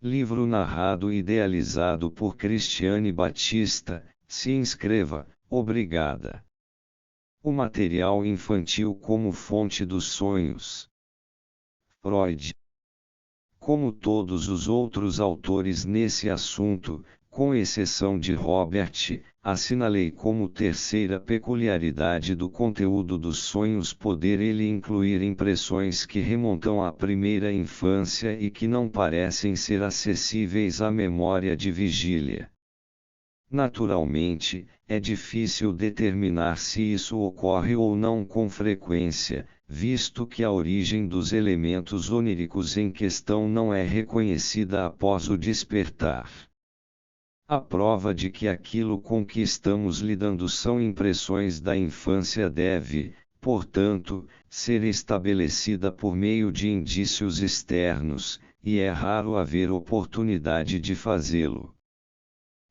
Livro narrado e idealizado por Cristiane Batista. Se inscreva, obrigada. O material infantil como fonte dos sonhos. Freud. Como todos os outros autores nesse assunto, com exceção de Robert, assinalei como terceira peculiaridade do conteúdo dos sonhos poder ele incluir impressões que remontam à primeira infância e que não parecem ser acessíveis à memória de vigília. Naturalmente, é difícil determinar se isso ocorre ou não com frequência, visto que a origem dos elementos oníricos em questão não é reconhecida após o despertar. A prova de que aquilo com que estamos lidando são impressões da infância deve, portanto, ser estabelecida por meio de indícios externos, e é raro haver oportunidade de fazê-lo.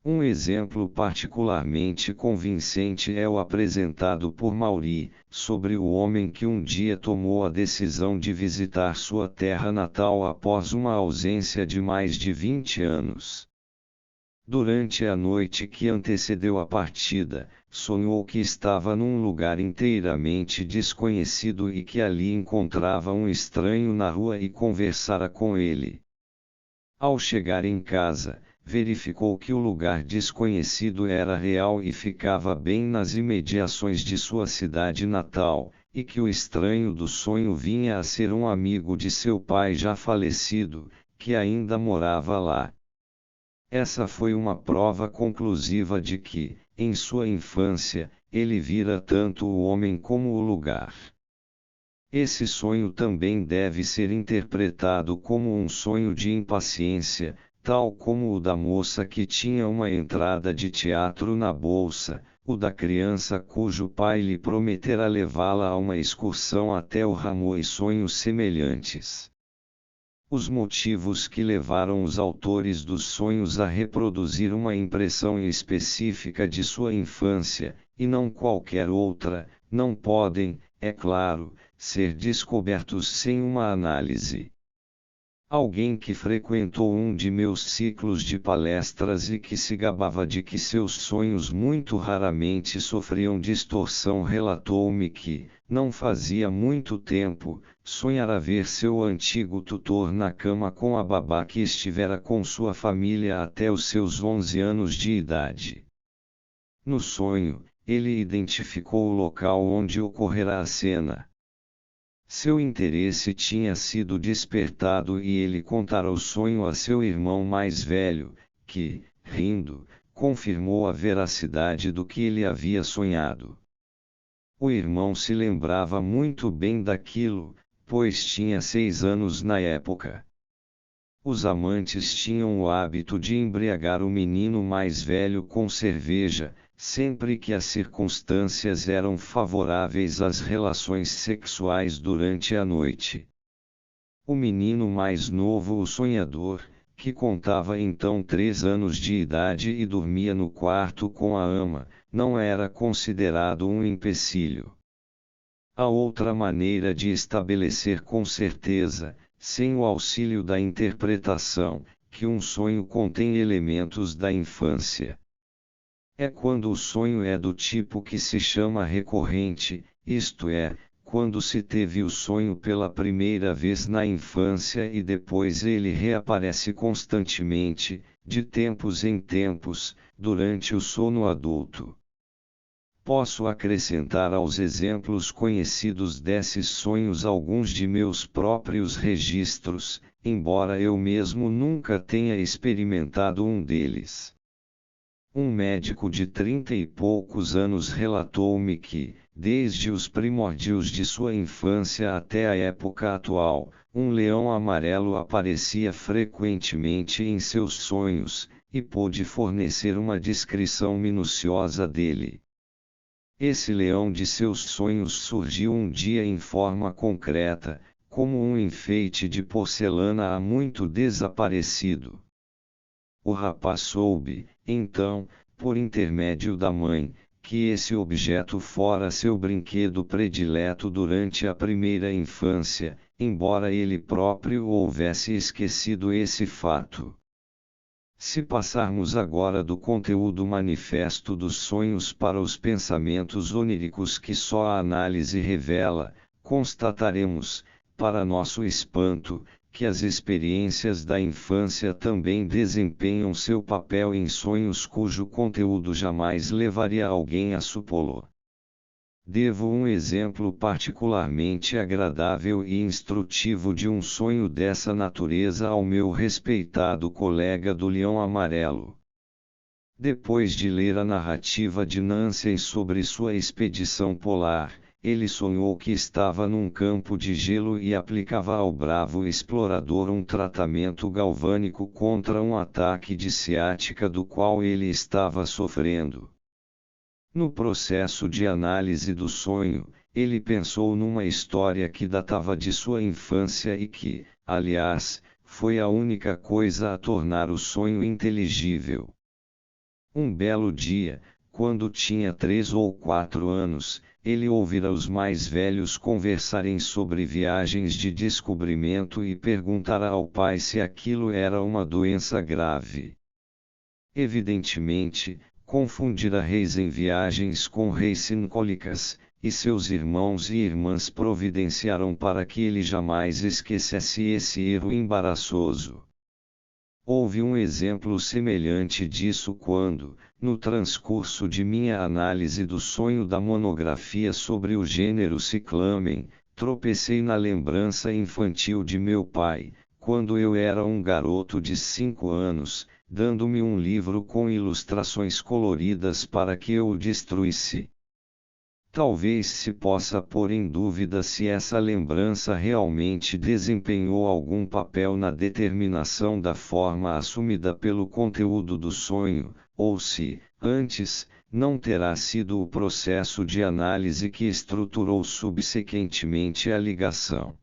Um exemplo particularmente convincente é o apresentado por Maury, sobre o homem que um dia tomou a decisão de visitar sua terra natal após uma ausência de mais de 20 anos. Durante a noite que antecedeu a partida, sonhou que estava num lugar inteiramente desconhecido e que ali encontrava um estranho na rua e conversara com ele. Ao chegar em casa, verificou que o lugar desconhecido era real e ficava bem nas imediações de sua cidade natal, e que o estranho do sonho vinha a ser um amigo de seu pai já falecido, que ainda morava lá. Essa foi uma prova conclusiva de que, em sua infância, ele vira tanto o homem como o lugar. Esse sonho também deve ser interpretado como um sonho de impaciência, tal como o da moça que tinha uma entrada de teatro na bolsa, o da criança cujo pai lhe prometera levá-la a uma excursão até o Ramo e sonhos semelhantes. Os motivos que levaram os autores dos sonhos a reproduzir uma impressão específica de sua infância, e não qualquer outra, não podem, é claro, ser descobertos sem uma análise. Alguém que frequentou um de meus ciclos de palestras e que se gabava de que seus sonhos muito raramente sofriam distorção relatou-me que, não fazia muito tempo, sonhara ver seu antigo tutor na cama com a babá que estivera com sua família até os seus 11 anos de idade. No sonho, ele identificou o local onde ocorrera a cena. Seu interesse tinha sido despertado e ele contara o sonho a seu irmão mais velho, que, rindo, confirmou a veracidade do que ele havia sonhado. O irmão se lembrava muito bem daquilo, pois tinha 6 anos na época. Os amantes tinham o hábito de embriagar o menino mais velho com cerveja, sempre que as circunstâncias eram favoráveis às relações sexuais durante a noite. O menino mais novo, o sonhador, que contava então 3 anos de idade e dormia no quarto com a ama, não era considerado um empecilho. Há outra maneira de estabelecer com certeza, sem o auxílio da interpretação, que um sonho contém elementos da infância. É quando o sonho é do tipo que se chama recorrente, isto é, quando se teve o sonho pela primeira vez na infância e depois ele reaparece constantemente, de tempos em tempos, durante o sono adulto. Posso acrescentar aos exemplos conhecidos desses sonhos alguns de meus próprios registros, embora eu mesmo nunca tenha experimentado um deles. Um médico de 30 e poucos anos relatou-me que, desde os primórdios de sua infância até a época atual, um leão amarelo aparecia frequentemente em seus sonhos, e pôde fornecer uma descrição minuciosa dele. Esse leão de seus sonhos surgiu um dia em forma concreta, como um enfeite de porcelana há muito desaparecido. O rapaz soube, então, por intermédio da mãe, que esse objeto fora seu brinquedo predileto durante a primeira infância, embora ele próprio houvesse esquecido esse fato. Se passarmos agora do conteúdo manifesto dos sonhos para os pensamentos oníricos que só a análise revela, constataremos, para nosso espanto, que as experiências da infância também desempenham seu papel em sonhos cujo conteúdo jamais levaria alguém a supô-lo. Devo um exemplo particularmente agradável e instrutivo de um sonho dessa natureza ao meu respeitado colega do Leão Amarelo. Depois de ler a narrativa de Nancy sobre sua expedição polar, ele sonhou que estava num campo de gelo e aplicava ao bravo explorador um tratamento galvânico contra um ataque de ciática do qual ele estava sofrendo. No processo de análise do sonho, ele pensou numa história que datava de sua infância e que, aliás, foi a única coisa a tornar o sonho inteligível. Um belo dia, quando tinha 3 ou 4 anos, ele ouvira os mais velhos conversarem sobre viagens de descobrimento e perguntara ao pai se aquilo era uma doença grave. Evidentemente, confundira reis em viagens com reis sincólicas, e seus irmãos e irmãs providenciaram para que ele jamais esquecesse esse erro embaraçoso. Houve um exemplo semelhante disso quando, no transcurso de minha análise do sonho da monografia sobre o gênero Cyclamen, tropecei na lembrança infantil de meu pai, quando eu era um garoto de 5 anos, dando-me um livro com ilustrações coloridas para que eu o destruísse. Talvez se possa pôr em dúvida se essa lembrança realmente desempenhou algum papel na determinação da forma assumida pelo conteúdo do sonho, ou se, antes, não terá sido o processo de análise que estruturou subsequentemente a ligação.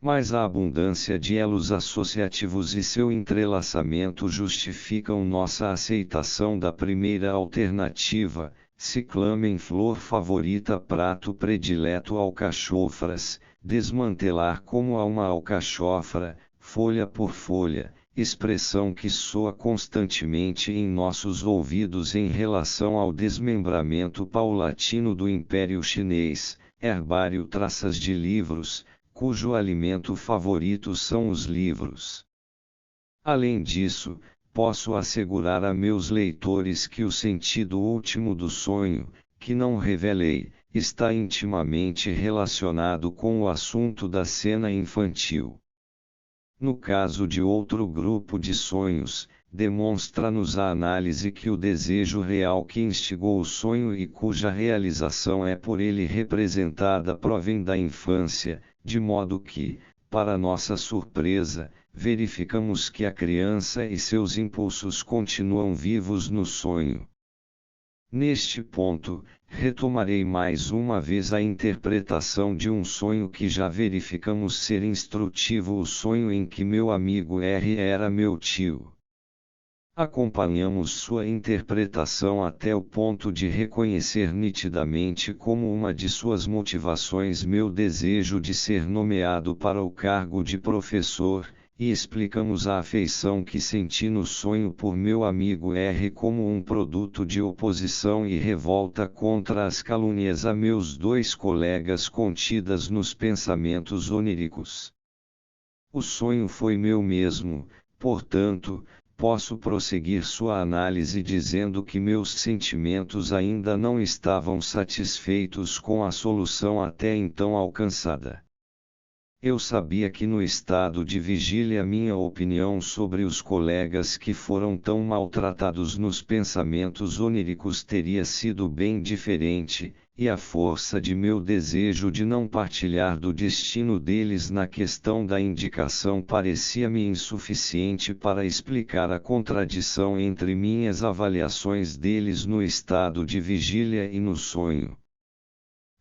Mas a abundância de elos associativos e seu entrelaçamento justificam nossa aceitação da primeira alternativa. Cyclamen flor favorita prato predileto alcachofras, desmantelar como a uma alcachofra, folha por folha, expressão que soa constantemente em nossos ouvidos em relação ao desmembramento paulatino do Império Chinês, herbário traças de livros, cujo alimento favorito são os livros. Além disso, posso assegurar a meus leitores que o sentido último do sonho, que não revelei, está intimamente relacionado com o assunto da cena infantil. No caso de outro grupo de sonhos, demonstra-nos a análise que o desejo real que instigou o sonho e cuja realização é por ele representada provém da infância, de modo que, para nossa surpresa, verificamos que a criança e seus impulsos continuam vivos no sonho. Neste ponto, retomarei mais uma vez a interpretação de um sonho que já verificamos ser instrutivo, o sonho em que meu amigo R era meu tio. Acompanhamos sua interpretação até o ponto de reconhecer nitidamente como uma de suas motivações meu desejo de ser nomeado para o cargo de professor, e explicamos a afeição que senti no sonho por meu amigo R como um produto de oposição e revolta contra as calúnias a meus 2 colegas contidas nos pensamentos oníricos. O sonho foi meu mesmo, portanto, posso prosseguir sua análise dizendo que meus sentimentos ainda não estavam satisfeitos com a solução até então alcançada. Eu sabia que no estado de vigília minha opinião sobre os colegas que foram tão maltratados nos pensamentos oníricos teria sido bem diferente, e a força de meu desejo de não partilhar do destino deles na questão da indicação parecia-me insuficiente para explicar a contradição entre minhas avaliações deles no estado de vigília e no sonho.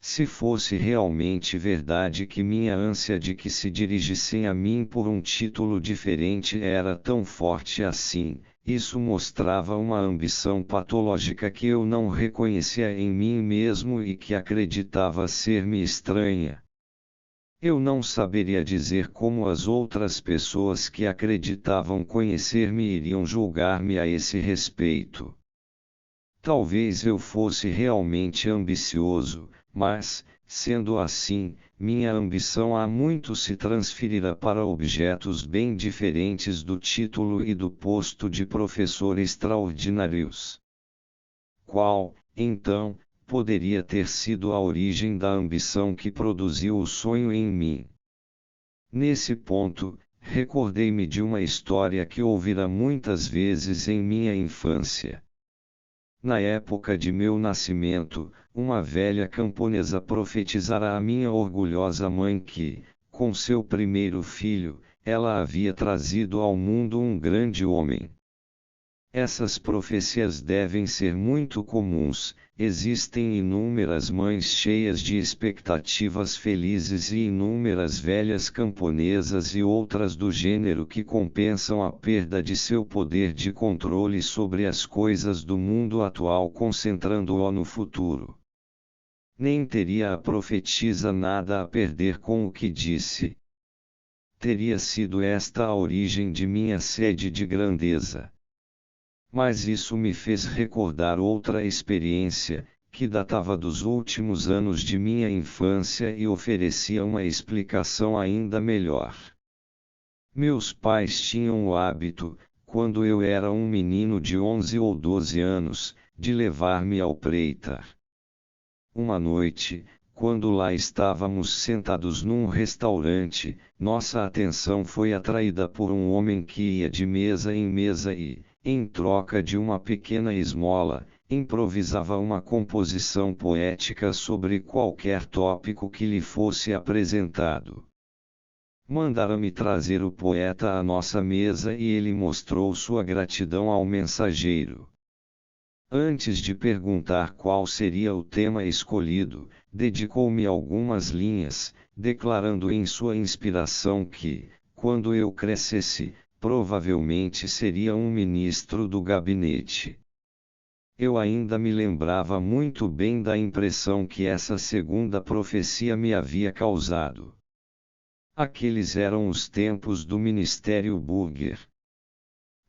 Se fosse realmente verdade que minha ânsia de que se dirigissem a mim por um título diferente era tão forte assim, isso mostrava uma ambição patológica que eu não reconhecia em mim mesmo e que acreditava ser-me estranha. Eu não saberia dizer como as outras pessoas que acreditavam conhecer-me iriam julgar-me a esse respeito. Talvez eu fosse realmente ambicioso, mas, sendo assim, minha ambição há muito se transferira para objetos bem diferentes do título e do posto de professor extraordinários. Qual, então, poderia ter sido a origem da ambição que produziu o sonho em mim? Nesse ponto, recordei-me de uma história que ouvira muitas vezes em minha infância. Na época de meu nascimento, uma velha camponesa profetizara à minha orgulhosa mãe que, com seu primeiro filho, ela havia trazido ao mundo um grande homem. Essas profecias devem ser muito comuns, existem inúmeras mães cheias de expectativas felizes e inúmeras velhas camponesas e outras do gênero que compensam a perda de seu poder de controle sobre as coisas do mundo atual concentrando-o no futuro. Nem teria a profetisa nada a perder com o que disse. Teria sido esta a origem de minha sede de grandeza. Mas isso me fez recordar outra experiência, que datava dos últimos anos de minha infância e oferecia uma explicação ainda melhor. Meus pais tinham o hábito, quando eu era um menino de 11 ou 12 anos, de levar-me ao Preitar. Uma noite, quando lá estávamos sentados num restaurante, nossa atenção foi atraída por um homem que ia de mesa em mesa e, em troca de uma pequena esmola, improvisava uma composição poética sobre qualquer tópico que lhe fosse apresentado. Mandaram-me trazer o poeta à nossa mesa e ele mostrou sua gratidão ao mensageiro. Antes de perguntar qual seria o tema escolhido, dedicou-me algumas linhas, declarando em sua inspiração que, quando eu crescesse, provavelmente seria um ministro do gabinete. Eu ainda me lembrava muito bem da impressão que essa segunda profecia me havia causado. Aqueles eram os tempos do Ministério Burger.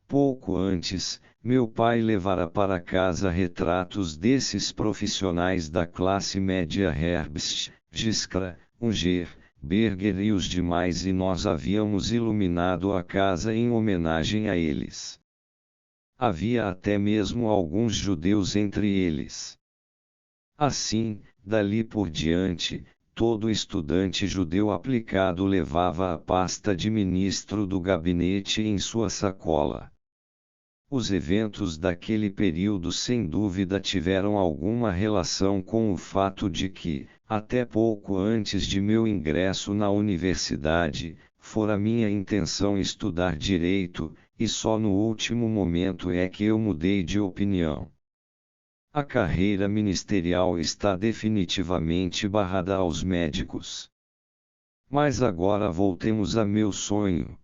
Pouco antes, meu pai levara para casa retratos desses profissionais da classe média Herbst, Giskra, Unger, Berger e os demais e nós havíamos iluminado a casa em homenagem a eles. Havia até mesmo alguns judeus entre eles. Assim, dali por diante, todo estudante judeu aplicado levava a pasta de ministro do gabinete em sua sacola. Os eventos daquele período sem dúvida tiveram alguma relação com o fato de que, até pouco antes de meu ingresso na universidade, fora minha intenção estudar direito, e só no último momento é que eu mudei de opinião. A carreira ministerial está definitivamente barrada aos médicos. Mas agora voltemos a meu sonho.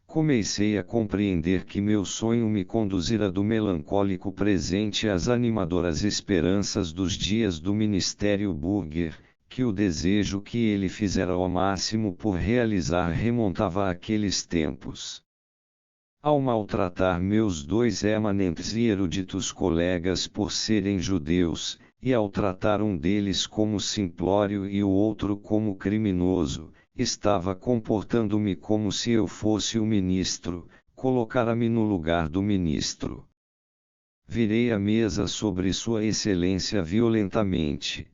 Comecei a compreender que meu sonho me conduzira do melancólico presente às animadoras esperanças dos dias do Ministério Burger, que o desejo que ele fizera ao máximo por realizar remontava àqueles tempos. Ao maltratar meus dois eminentes e eruditos colegas por serem judeus, e ao tratar um deles como simplório e o outro como criminoso, estava comportando-me como se eu fosse o ministro, colocara-me no lugar do ministro. Virei a mesa sobre Sua Excelência violentamente.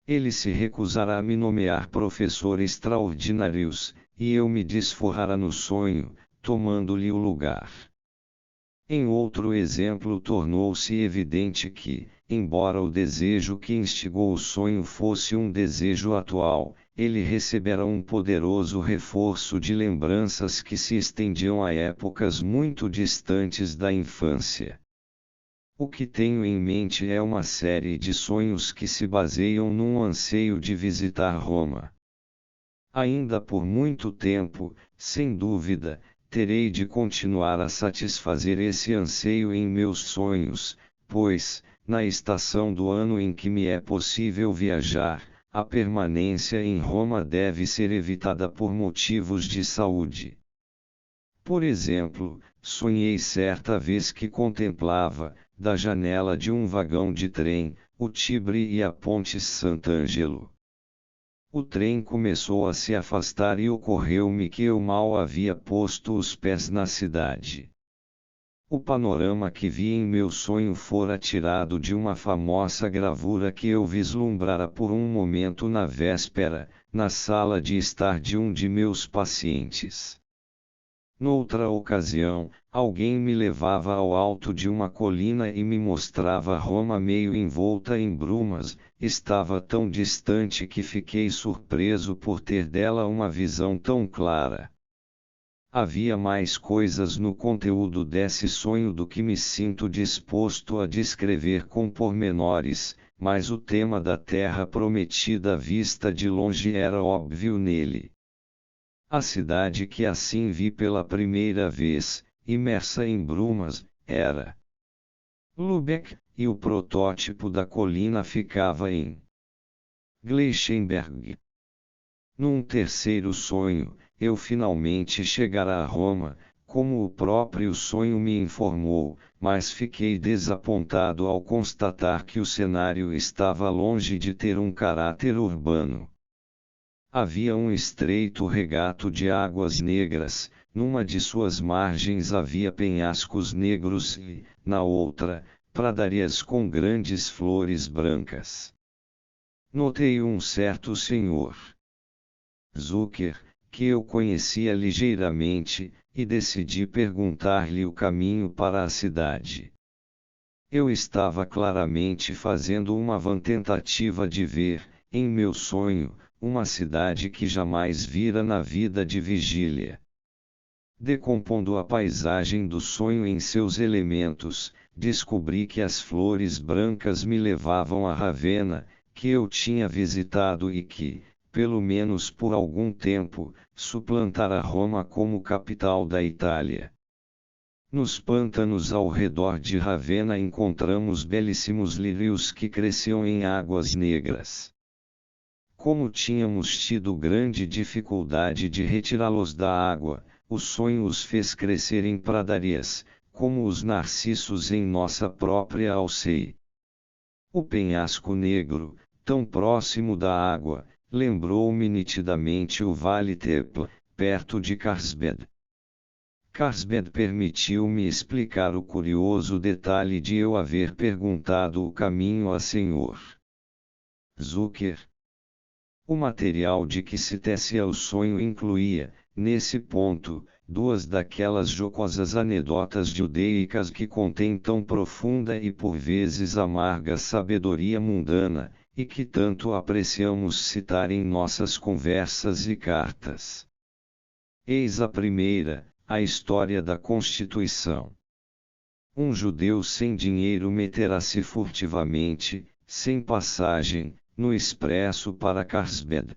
Ele se recusara a me nomear professor extraordinários, e eu me desforrara no sonho, tomando-lhe o lugar. Em outro exemplo tornou-se evidente que, embora o desejo que instigou o sonho fosse um desejo atual, ele recebera um poderoso reforço de lembranças que se estendiam a épocas muito distantes da infância. O que tenho em mente é uma série de sonhos que se baseiam num anseio de visitar Roma. Ainda por muito tempo, sem dúvida, terei de continuar a satisfazer esse anseio em meus sonhos, pois, na estação do ano em que me é possível viajar, a permanência em Roma deve ser evitada por motivos de saúde. Por exemplo, sonhei certa vez que contemplava, da janela de um vagão de trem, o Tibre e a Ponte Sant'Angelo. O trem começou a se afastar e ocorreu-me que eu mal havia posto os pés na cidade. O panorama que vi em meu sonho fora tirado de uma famosa gravura que eu vislumbrara por um momento na véspera, na sala de estar de um de meus pacientes. Noutra ocasião, alguém me levava ao alto de uma colina e me mostrava Roma meio envolta em brumas. Estava tão distante que fiquei surpreso por ter dela uma visão tão clara. Havia mais coisas no conteúdo desse sonho do que me sinto disposto a descrever com pormenores, mas o tema da terra prometida vista de longe era óbvio nele. A cidade que assim vi pela primeira vez, imersa em brumas, era Lübeck, e o protótipo da colina ficava em Gleichenberg. Num terceiro sonho, eu finalmente chegara a Roma, como o próprio sonho me informou, mas fiquei desapontado ao constatar que o cenário estava longe de ter um caráter urbano. Havia um estreito regato de águas negras, numa de suas margens havia penhascos negros e, na outra, pradarias com grandes flores brancas. Notei um certo senhor Zucker, que eu conhecia ligeiramente, e decidi perguntar-lhe o caminho para a cidade. Eu estava claramente fazendo uma vã tentativa de ver, em meu sonho, uma cidade que jamais vira na vida de vigília. Decompondo a paisagem do sonho em seus elementos, descobri que as flores brancas me levavam a Ravenna, que eu tinha visitado e que, pelo menos por algum tempo, suplantara Roma como capital da Itália. Nos pântanos ao redor de Ravenna encontramos belíssimos lírios que cresciam em águas negras. Como tínhamos tido grande dificuldade de retirá-los da água, o sonho os fez crescer em pradarias, como os narcisos em nossa própria Alcei. O penhasco negro, tão próximo da água, lembrou-me nitidamente o Vale Tepl, perto de Carlsbad. Carlsbad permitiu-me explicar o curioso detalhe de eu haver perguntado o caminho a Sr. Zucker. O material de que se tecia o sonho incluía, nesse ponto, duas daquelas jocosas anedotas judaicas que contêm tão profunda e por vezes amarga sabedoria mundana, e que tanto apreciamos citar em nossas conversas e cartas. Eis a primeira, a história da Constituição. Um judeu sem dinheiro meterá-se furtivamente, sem passagem, no expresso para Carlsbad.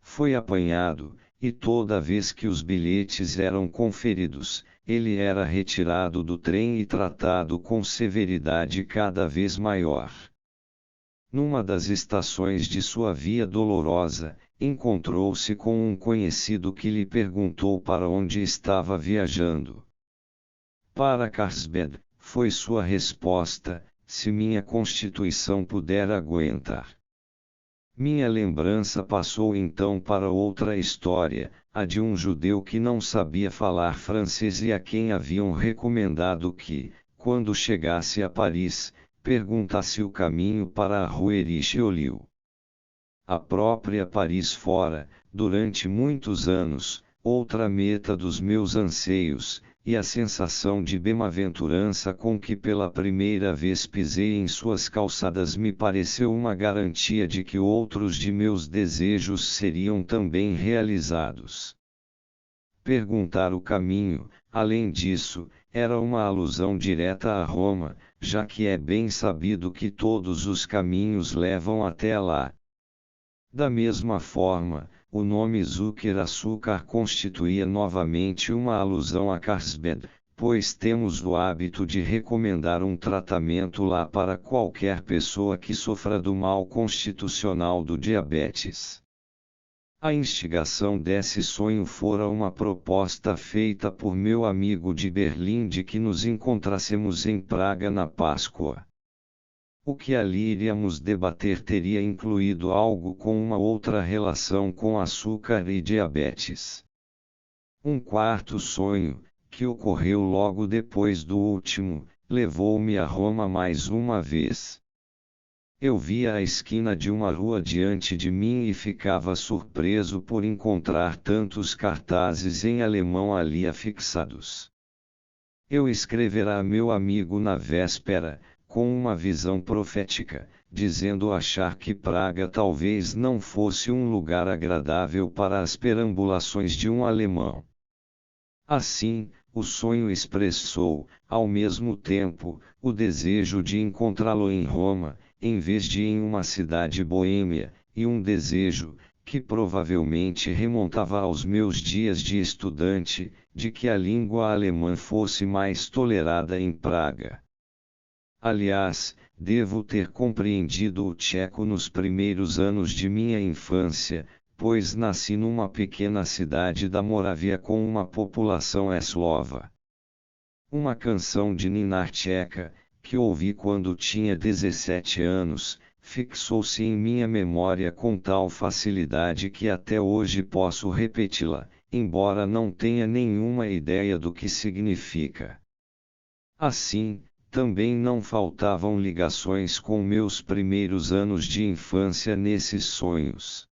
Foi apanhado, e toda vez que os bilhetes eram conferidos, ele era retirado do trem e tratado com severidade cada vez maior. Numa das estações de sua via dolorosa, encontrou-se com um conhecido que lhe perguntou para onde estava viajando. Para Carlsbad, foi sua resposta, se minha constituição puder aguentar. Minha lembrança passou então para outra história, a de um judeu que não sabia falar francês e a quem haviam recomendado que, quando chegasse a Paris, perguntasse o caminho para a Rue Richelieu. A própria Paris fora, durante muitos anos, outra meta dos meus anseios, e a sensação de bem-aventurança com que pela primeira vez pisei em suas calçadas me pareceu uma garantia de que outros de meus desejos seriam também realizados. Perguntar o caminho, além disso, era uma alusão direta a Roma, já que é bem sabido que todos os caminhos levam até lá. Da mesma forma, o nome Zucker Açúcar constituía novamente uma alusão a Carlsbad, pois temos o hábito de recomendar um tratamento lá para qualquer pessoa que sofra do mal constitucional do diabetes. A instigação desse sonho fora uma proposta feita por meu amigo de Berlim de que nos encontrássemos em Praga na Páscoa. O que ali iríamos debater teria incluído algo com uma outra relação com açúcar e diabetes. Um quarto sonho, que ocorreu logo depois do último, levou-me a Roma mais uma vez. Eu via a esquina de uma rua diante de mim e ficava surpreso por encontrar tantos cartazes em alemão ali afixados. Eu escrevera a meu amigo na véspera, com uma visão profética, dizendo achar que Praga talvez não fosse um lugar agradável para as perambulações de um alemão. Assim, o sonho expressou, ao mesmo tempo, o desejo de encontrá-lo em Roma, em vez de em uma cidade boêmia, e um desejo, que provavelmente remontava aos meus dias de estudante, de que a língua alemã fosse mais tolerada em Praga. Aliás, devo ter compreendido o tcheco nos primeiros anos de minha infância, pois nasci numa pequena cidade da Moravia com uma população eslova. Uma canção de Ninar tcheca, que ouvi quando tinha 17 anos, fixou-se em minha memória com tal facilidade que até hoje posso repeti-la, embora não tenha nenhuma ideia do que significa. Assim, também não faltavam ligações com meus primeiros anos de infância nesses sonhos.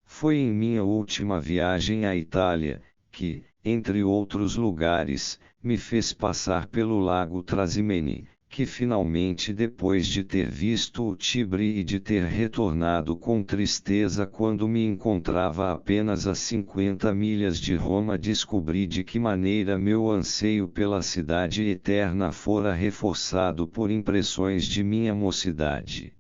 Foi em minha última viagem à Itália, que, entre outros lugares, me fez passar pelo lago Trasimene, que finalmente depois de ter visto o Tibre e de ter retornado com tristeza quando me encontrava apenas a 50 milhas de Roma descobri de que maneira meu anseio pela cidade eterna fora reforçado por impressões de minha mocidade.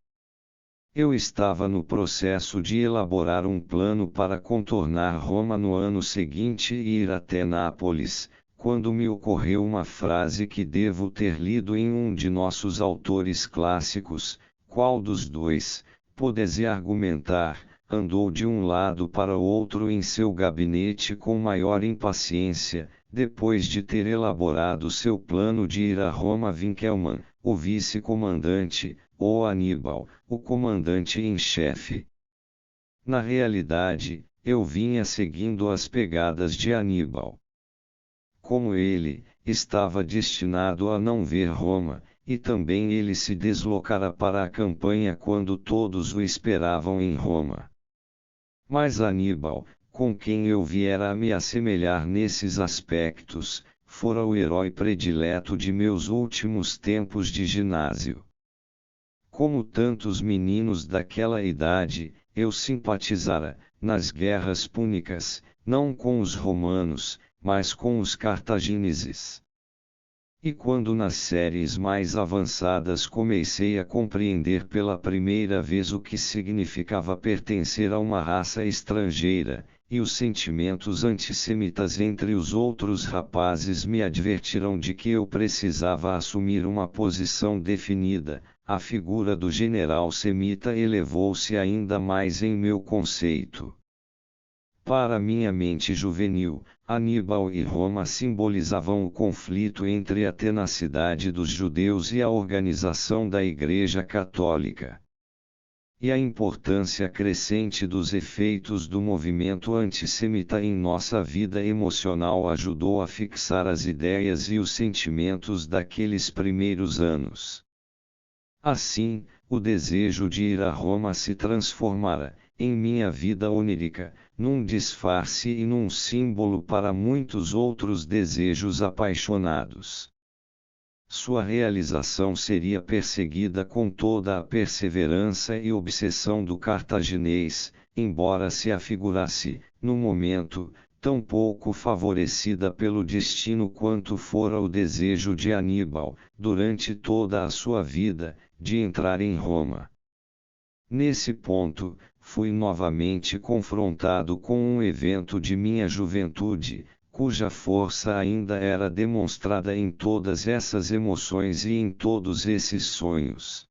Eu estava no processo de elaborar um plano para contornar Roma no ano seguinte e ir até Nápoles, quando me ocorreu uma frase que devo ter lido em um de nossos autores clássicos: qual dos dois, podes argumentar, andou de um lado para o outro em seu gabinete com maior impaciência, depois de ter elaborado seu plano de ir a Roma Winkelmann, o vice-comandante, ou Aníbal, o comandante em chefe. Na realidade, eu vinha seguindo as pegadas de Aníbal. Como ele, estava destinado a não ver Roma, e também ele se deslocara para a campanha quando todos o esperavam em Roma. Mas Aníbal, com quem eu viera a me assemelhar nesses aspectos, fora o herói predileto de meus últimos tempos de ginásio. Como tantos meninos daquela idade, eu simpatizara, nas guerras púnicas, não com os romanos, mas com os cartagineses. E quando nas séries mais avançadas comecei a compreender pela primeira vez o que significava pertencer a uma raça estrangeira, e os sentimentos antissemitas entre os outros rapazes me advertiram de que eu precisava assumir uma posição definida, a figura do general semita elevou-se ainda mais em meu conceito. Para minha mente juvenil, Aníbal e Roma simbolizavam o conflito entre a tenacidade dos judeus e a organização da Igreja Católica. E a importância crescente dos efeitos do movimento antissemita em nossa vida emocional ajudou a fixar as ideias e os sentimentos daqueles primeiros anos. Assim, o desejo de ir a Roma se transformara, em minha vida onírica, num disfarce e num símbolo para muitos outros desejos apaixonados. Sua realização seria perseguida com toda a perseverança e obsessão do cartaginês, embora se afigurasse, no momento, tão pouco favorecida pelo destino quanto fora o desejo de Aníbal, durante toda a sua vida, de entrar em Roma. Nesse ponto, fui novamente confrontado com um evento de minha juventude, cuja força ainda era demonstrada em todas essas emoções e em todos esses sonhos.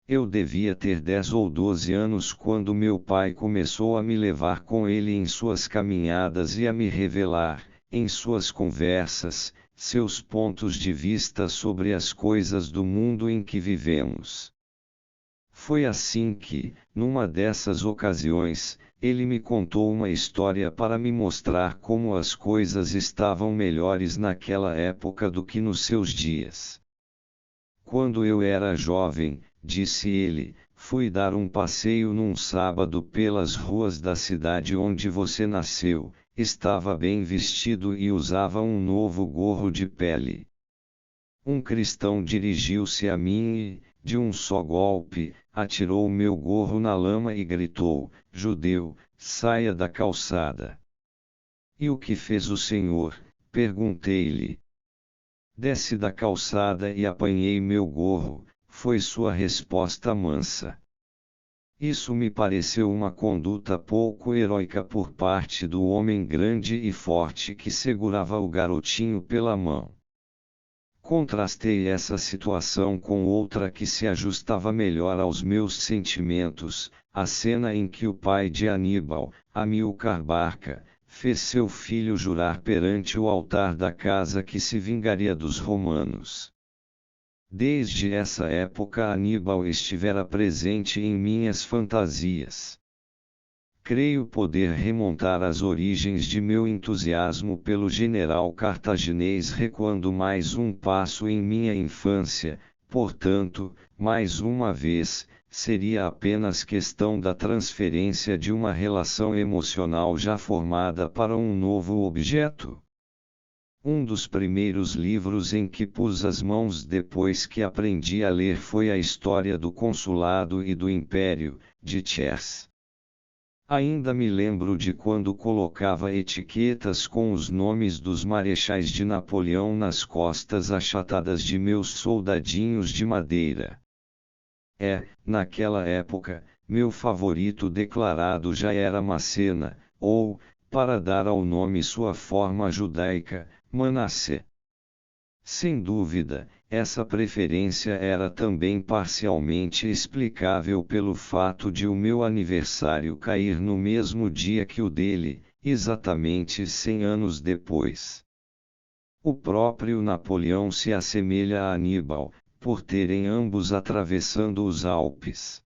Eu devia ter 10 ou 12 anos quando meu pai começou a me levar com ele em suas caminhadas e a me revelar, em suas conversas, seus pontos de vista sobre as coisas do mundo em que vivemos. Foi assim que, numa dessas ocasiões, ele me contou uma história para me mostrar como as coisas estavam melhores naquela época do que nos seus dias. Quando eu era jovem, disse ele, fui dar um passeio num sábado pelas ruas da cidade onde você nasceu, estava bem vestido e usava um novo gorro de pele. Um cristão dirigiu-se a mim e, de um só golpe, atirou o meu gorro na lama e gritou: "Judeu, saia da calçada!" "E o que fez o senhor?" perguntei-lhe. "Desci da calçada e apanhei meu gorro", foi sua resposta mansa. Isso me pareceu uma conduta pouco heróica por parte do homem grande e forte que segurava o garotinho pela mão. Contrastei essa situação com outra que se ajustava melhor aos meus sentimentos, a cena em que o pai de Aníbal, Amílcar Barca, fez seu filho jurar perante o altar da casa que se vingaria dos romanos. Desde essa época Aníbal estivera presente em minhas fantasias. Creio poder remontar as origens de meu entusiasmo pelo general cartaginês recuando mais um passo em minha infância, portanto, mais uma vez, seria apenas questão da transferência de uma relação emocional já formada para um novo objeto. Um dos primeiros livros em que pus as mãos depois que aprendi a ler foi a História do Consulado e do Império, de Chers. Ainda me lembro de quando colocava etiquetas com os nomes dos marechais de Napoleão nas costas achatadas de meus soldadinhos de madeira. Naquela época, meu favorito declarado já era Macena, ou, para dar ao nome sua forma judaica, Manassé. Sem dúvida, essa preferência era também parcialmente explicável pelo fato de o meu aniversário cair no mesmo dia que o dele, exatamente 100 anos depois. O próprio Napoleão se assemelha a Aníbal, por terem ambos atravessando os Alpes.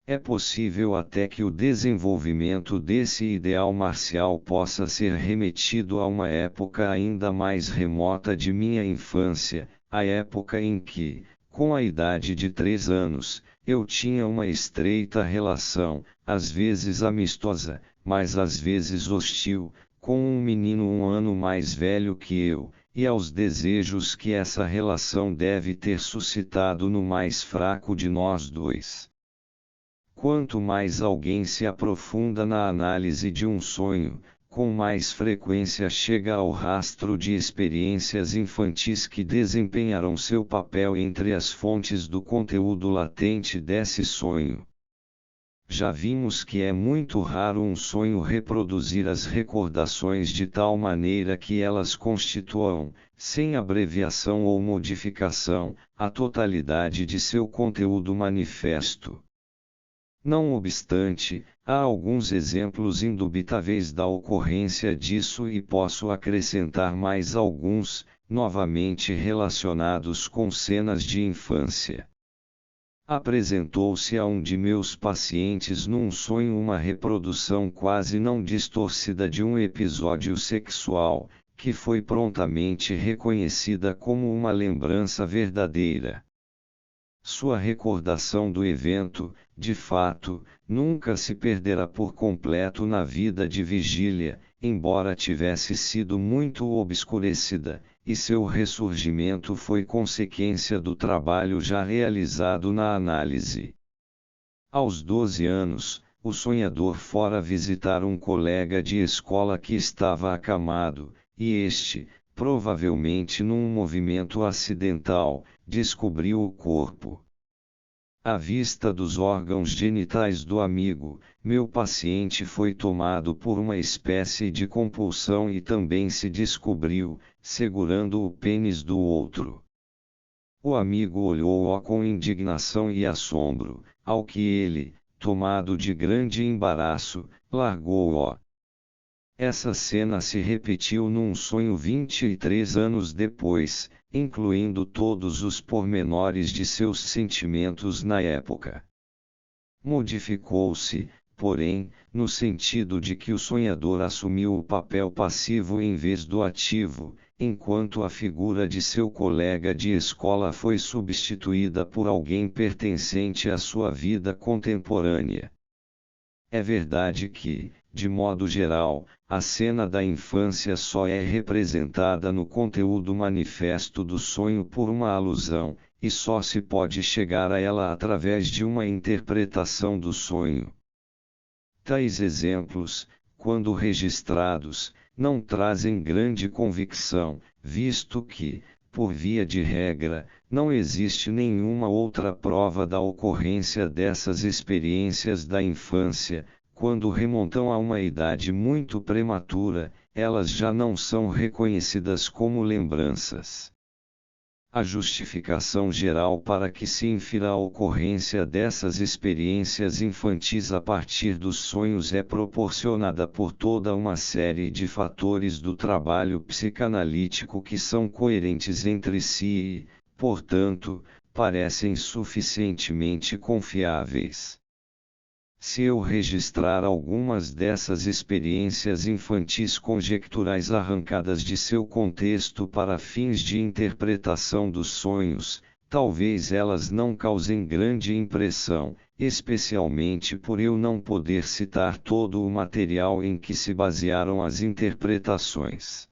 É possível até que o desenvolvimento desse ideal marcial possa ser remetido a uma época ainda mais remota de minha infância, a época em que, com a idade de 3 anos, eu tinha uma estreita relação, às vezes amistosa, mas às vezes hostil, com um menino 1 ano mais velho que eu, e aos desejos que essa relação deve ter suscitado no mais fraco de nós dois. Quanto mais alguém se aprofunda na análise de um sonho, com mais frequência chega ao rastro de experiências infantis que desempenharam seu papel entre as fontes do conteúdo latente desse sonho. Já vimos que é muito raro um sonho reproduzir as recordações de tal maneira que elas constituam, sem abreviação ou modificação, a totalidade de seu conteúdo manifesto. Não obstante, há alguns exemplos indubitáveis da ocorrência disso e posso acrescentar mais alguns, novamente relacionados com cenas de infância. Apresentou-se a um de meus pacientes num sonho uma reprodução quase não distorcida de um episódio sexual, que foi prontamente reconhecida como uma lembrança verdadeira. Sua recordação do evento, de fato, nunca se perderá por completo na vida de Vigília, embora tivesse sido muito obscurecida, e seu ressurgimento foi consequência do trabalho já realizado na análise. Aos 12 anos, o sonhador fora visitar um colega de escola que estava acamado, e este, provavelmente num movimento acidental, descobriu o corpo. À vista dos órgãos genitais do amigo, meu paciente foi tomado por uma espécie de compulsão e também se descobriu, segurando o pênis do outro. O amigo olhou-o com indignação e assombro, ao que ele, tomado de grande embaraço, largou-o. Essa cena se repetiu num sonho 23 anos depois, incluindo todos os pormenores de seus sentimentos na época. Modificou-se, porém, no sentido de que o sonhador assumiu o papel passivo em vez do ativo, enquanto a figura de seu colega de escola foi substituída por alguém pertencente à sua vida contemporânea. É verdade que, de modo geral, a cena da infância só é representada no conteúdo manifesto do sonho por uma alusão, e só se pode chegar a ela através de uma interpretação do sonho. Tais exemplos, quando registrados, não trazem grande convicção, visto que, por via de regra, não existe nenhuma outra prova da ocorrência dessas experiências da infância. Quando remontam a uma idade muito prematura, elas já não são reconhecidas como lembranças. A justificação geral para que se infira a ocorrência dessas experiências infantis a partir dos sonhos é proporcionada por toda uma série de fatores do trabalho psicanalítico que são coerentes entre si e, portanto, parecem suficientemente confiáveis. Se eu registrar algumas dessas experiências infantis conjecturais arrancadas de seu contexto para fins de interpretação dos sonhos, talvez elas não causem grande impressão, especialmente por eu não poder citar todo o material em que se basearam as interpretações.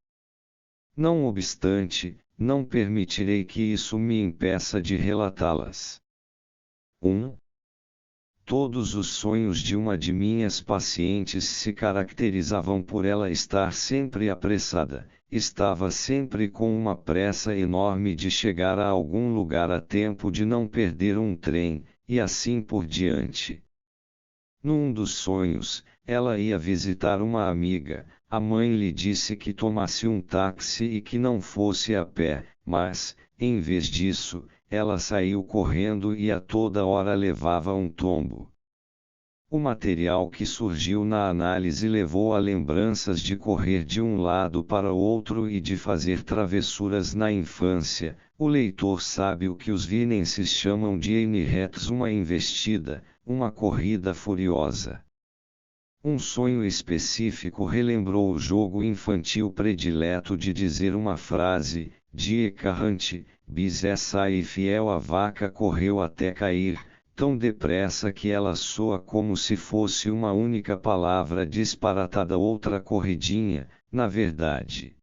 Não obstante, não permitirei que isso me impeça de relatá-las. 1. Todos os sonhos de uma de minhas pacientes se caracterizavam por ela estar sempre apressada, estava sempre com uma pressa enorme de chegar a algum lugar a tempo de não perder um trem, e assim por diante. Num dos sonhos, ela ia visitar uma amiga, a mãe lhe disse que tomasse um táxi e que não fosse a pé, mas, em vez disso, ela saiu correndo e a toda hora levava um tombo. O material que surgiu na análise levou a lembranças de correr de um lado para o outro e de fazer travessuras na infância. O leitor sabe o que os vienenses chamam de einirrets, uma investida, uma corrida furiosa. Um sonho específico relembrou o jogo infantil predileto de dizer uma frase, Die Carrante, bis essa e fiel a vaca correu até cair, tão depressa que ela soa como se fosse uma única palavra disparatada, outra corridinha, na verdade.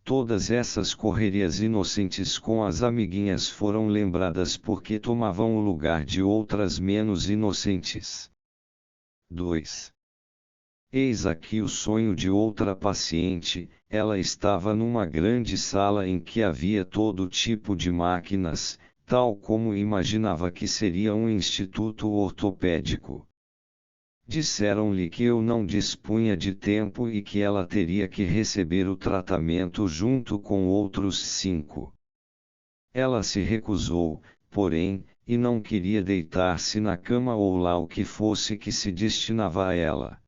Todas essas correrias inocentes com as amiguinhas foram lembradas porque tomavam o lugar de outras menos inocentes. 2. Eis aqui o sonho de outra paciente. Ela estava numa grande sala em que havia todo tipo de máquinas, tal como imaginava que seria um instituto ortopédico. Disseram-lhe que eu não dispunha de tempo e que ela teria que receber o tratamento junto com outros 5. Ela se recusou, porém, e não queria deitar-se na cama ou lá o que fosse que se destinava a ela.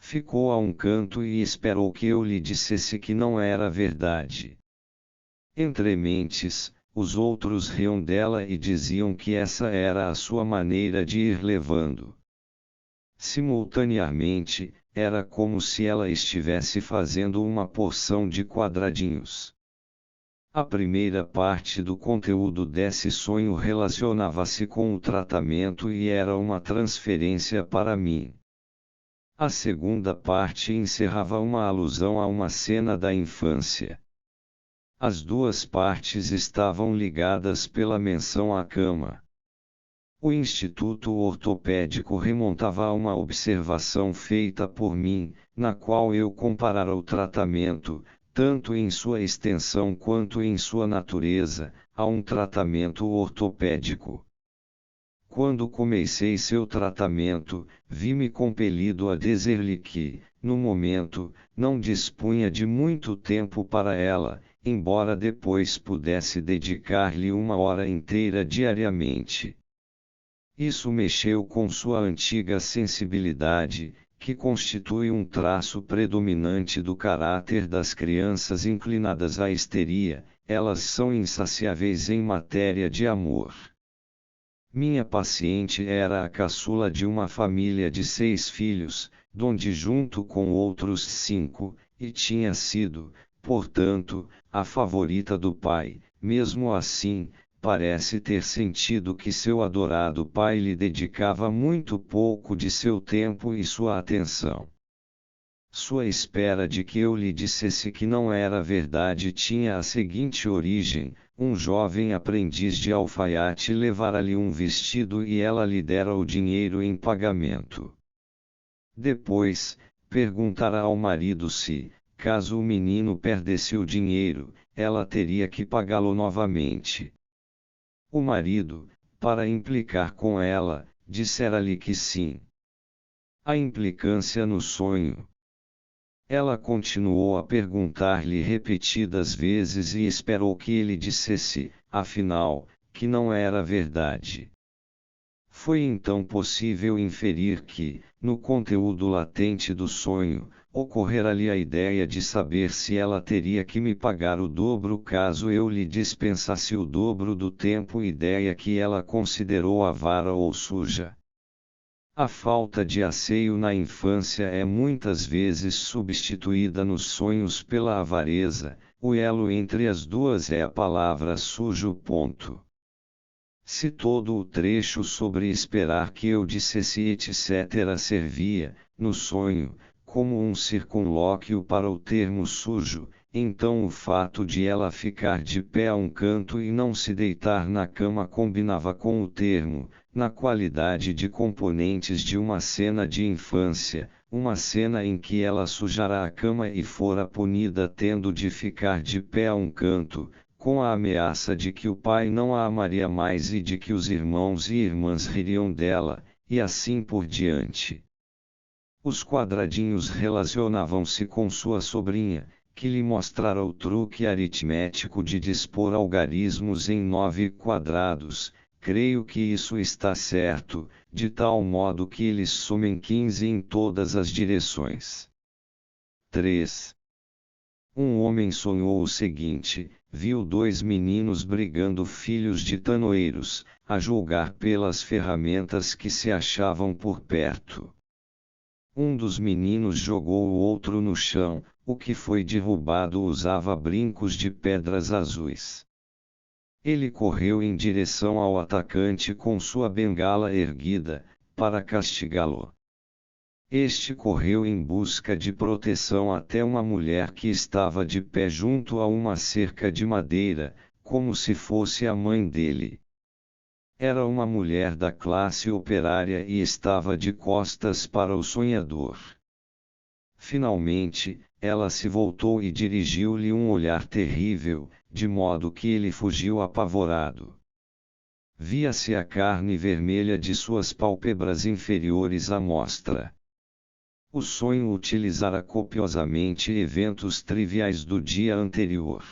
Ficou a um canto e esperou que eu lhe dissesse que não era verdade. Entre mentes, os outros riam dela e diziam que essa era a sua maneira de ir levando. Simultaneamente, era como se ela estivesse fazendo uma porção de quadradinhos. A primeira parte do conteúdo desse sonho relacionava-se com o tratamento e era uma transferência para mim. A segunda parte encerrava uma alusão a uma cena da infância. As duas partes estavam ligadas pela menção à cama. O Instituto Ortopédico remontava a uma observação feita por mim, na qual eu comparara o tratamento, tanto em sua extensão quanto em sua natureza, a um tratamento ortopédico. Quando comecei seu tratamento, vi-me compelido a dizer-lhe que, no momento, não dispunha de muito tempo para ela, embora depois pudesse dedicar-lhe 1 hora inteira diariamente. Isso mexeu com sua antiga sensibilidade, que constitui um traço predominante do caráter das crianças inclinadas à histeria. Elas são insaciáveis em matéria de amor. Minha paciente era a caçula de uma família de 6 filhos, donde junto com outros 5, e tinha sido, portanto, a favorita do pai. Mesmo assim, parece ter sentido que seu adorado pai lhe dedicava muito pouco de seu tempo e sua atenção. Sua espera de que eu lhe dissesse que não era verdade tinha a seguinte origem: um jovem aprendiz de alfaiate levara-lhe um vestido e ela lhe dera o dinheiro em pagamento. Depois, perguntara ao marido se, caso o menino perdesse o dinheiro, ela teria que pagá-lo novamente. O marido, para implicar com ela, dissera-lhe que sim. A implicância no sonho. Ela continuou a perguntar-lhe repetidas vezes e esperou que ele dissesse, afinal, que não era verdade. Foi então possível inferir que, no conteúdo latente do sonho, ocorrera-lhe a ideia de saber se ela teria que me pagar o dobro caso eu lhe dispensasse o dobro do tempo, ideia que ela considerou avara ou suja. A falta de asseio na infância é muitas vezes substituída nos sonhos pela avareza. O elo entre as duas é a palavra sujo. Se todo o trecho sobre esperar que eu dissesse etc. servia, no sonho, como um circunlóquio para o termo sujo, então o fato de ela ficar de pé a um canto e não se deitar na cama combinava com o termo, na qualidade de componentes de uma cena de infância, uma cena em que ela sujara a cama e fora punida tendo de ficar de pé a um canto, com a ameaça de que o pai não a amaria mais e de que os irmãos e irmãs ririam dela, e assim por diante. Os quadradinhos relacionavam-se com sua sobrinha, que lhe mostrara o truque aritmético de dispor algarismos em 9 quadrados. Creio que isso está certo, de tal modo que eles somem 15 em todas as direções. 3. Um homem sonhou o seguinte: viu 2 meninos brigando, filhos de tanoeiros, a julgar pelas ferramentas que se achavam por perto. Um dos meninos jogou o outro no chão, o que foi derrubado usava brincos de pedras azuis. Ele correu em direção ao atacante com sua bengala erguida, para castigá-lo. Este correu em busca de proteção até uma mulher que estava de pé junto a uma cerca de madeira, como se fosse a mãe dele. Era uma mulher da classe operária e estava de costas para o sonhador. Finalmente, ela se voltou e dirigiu-lhe um olhar terrível, de modo que ele fugiu apavorado. Via-se a carne vermelha de suas pálpebras inferiores à mostra. O sonho utilizara copiosamente eventos triviais do dia anterior.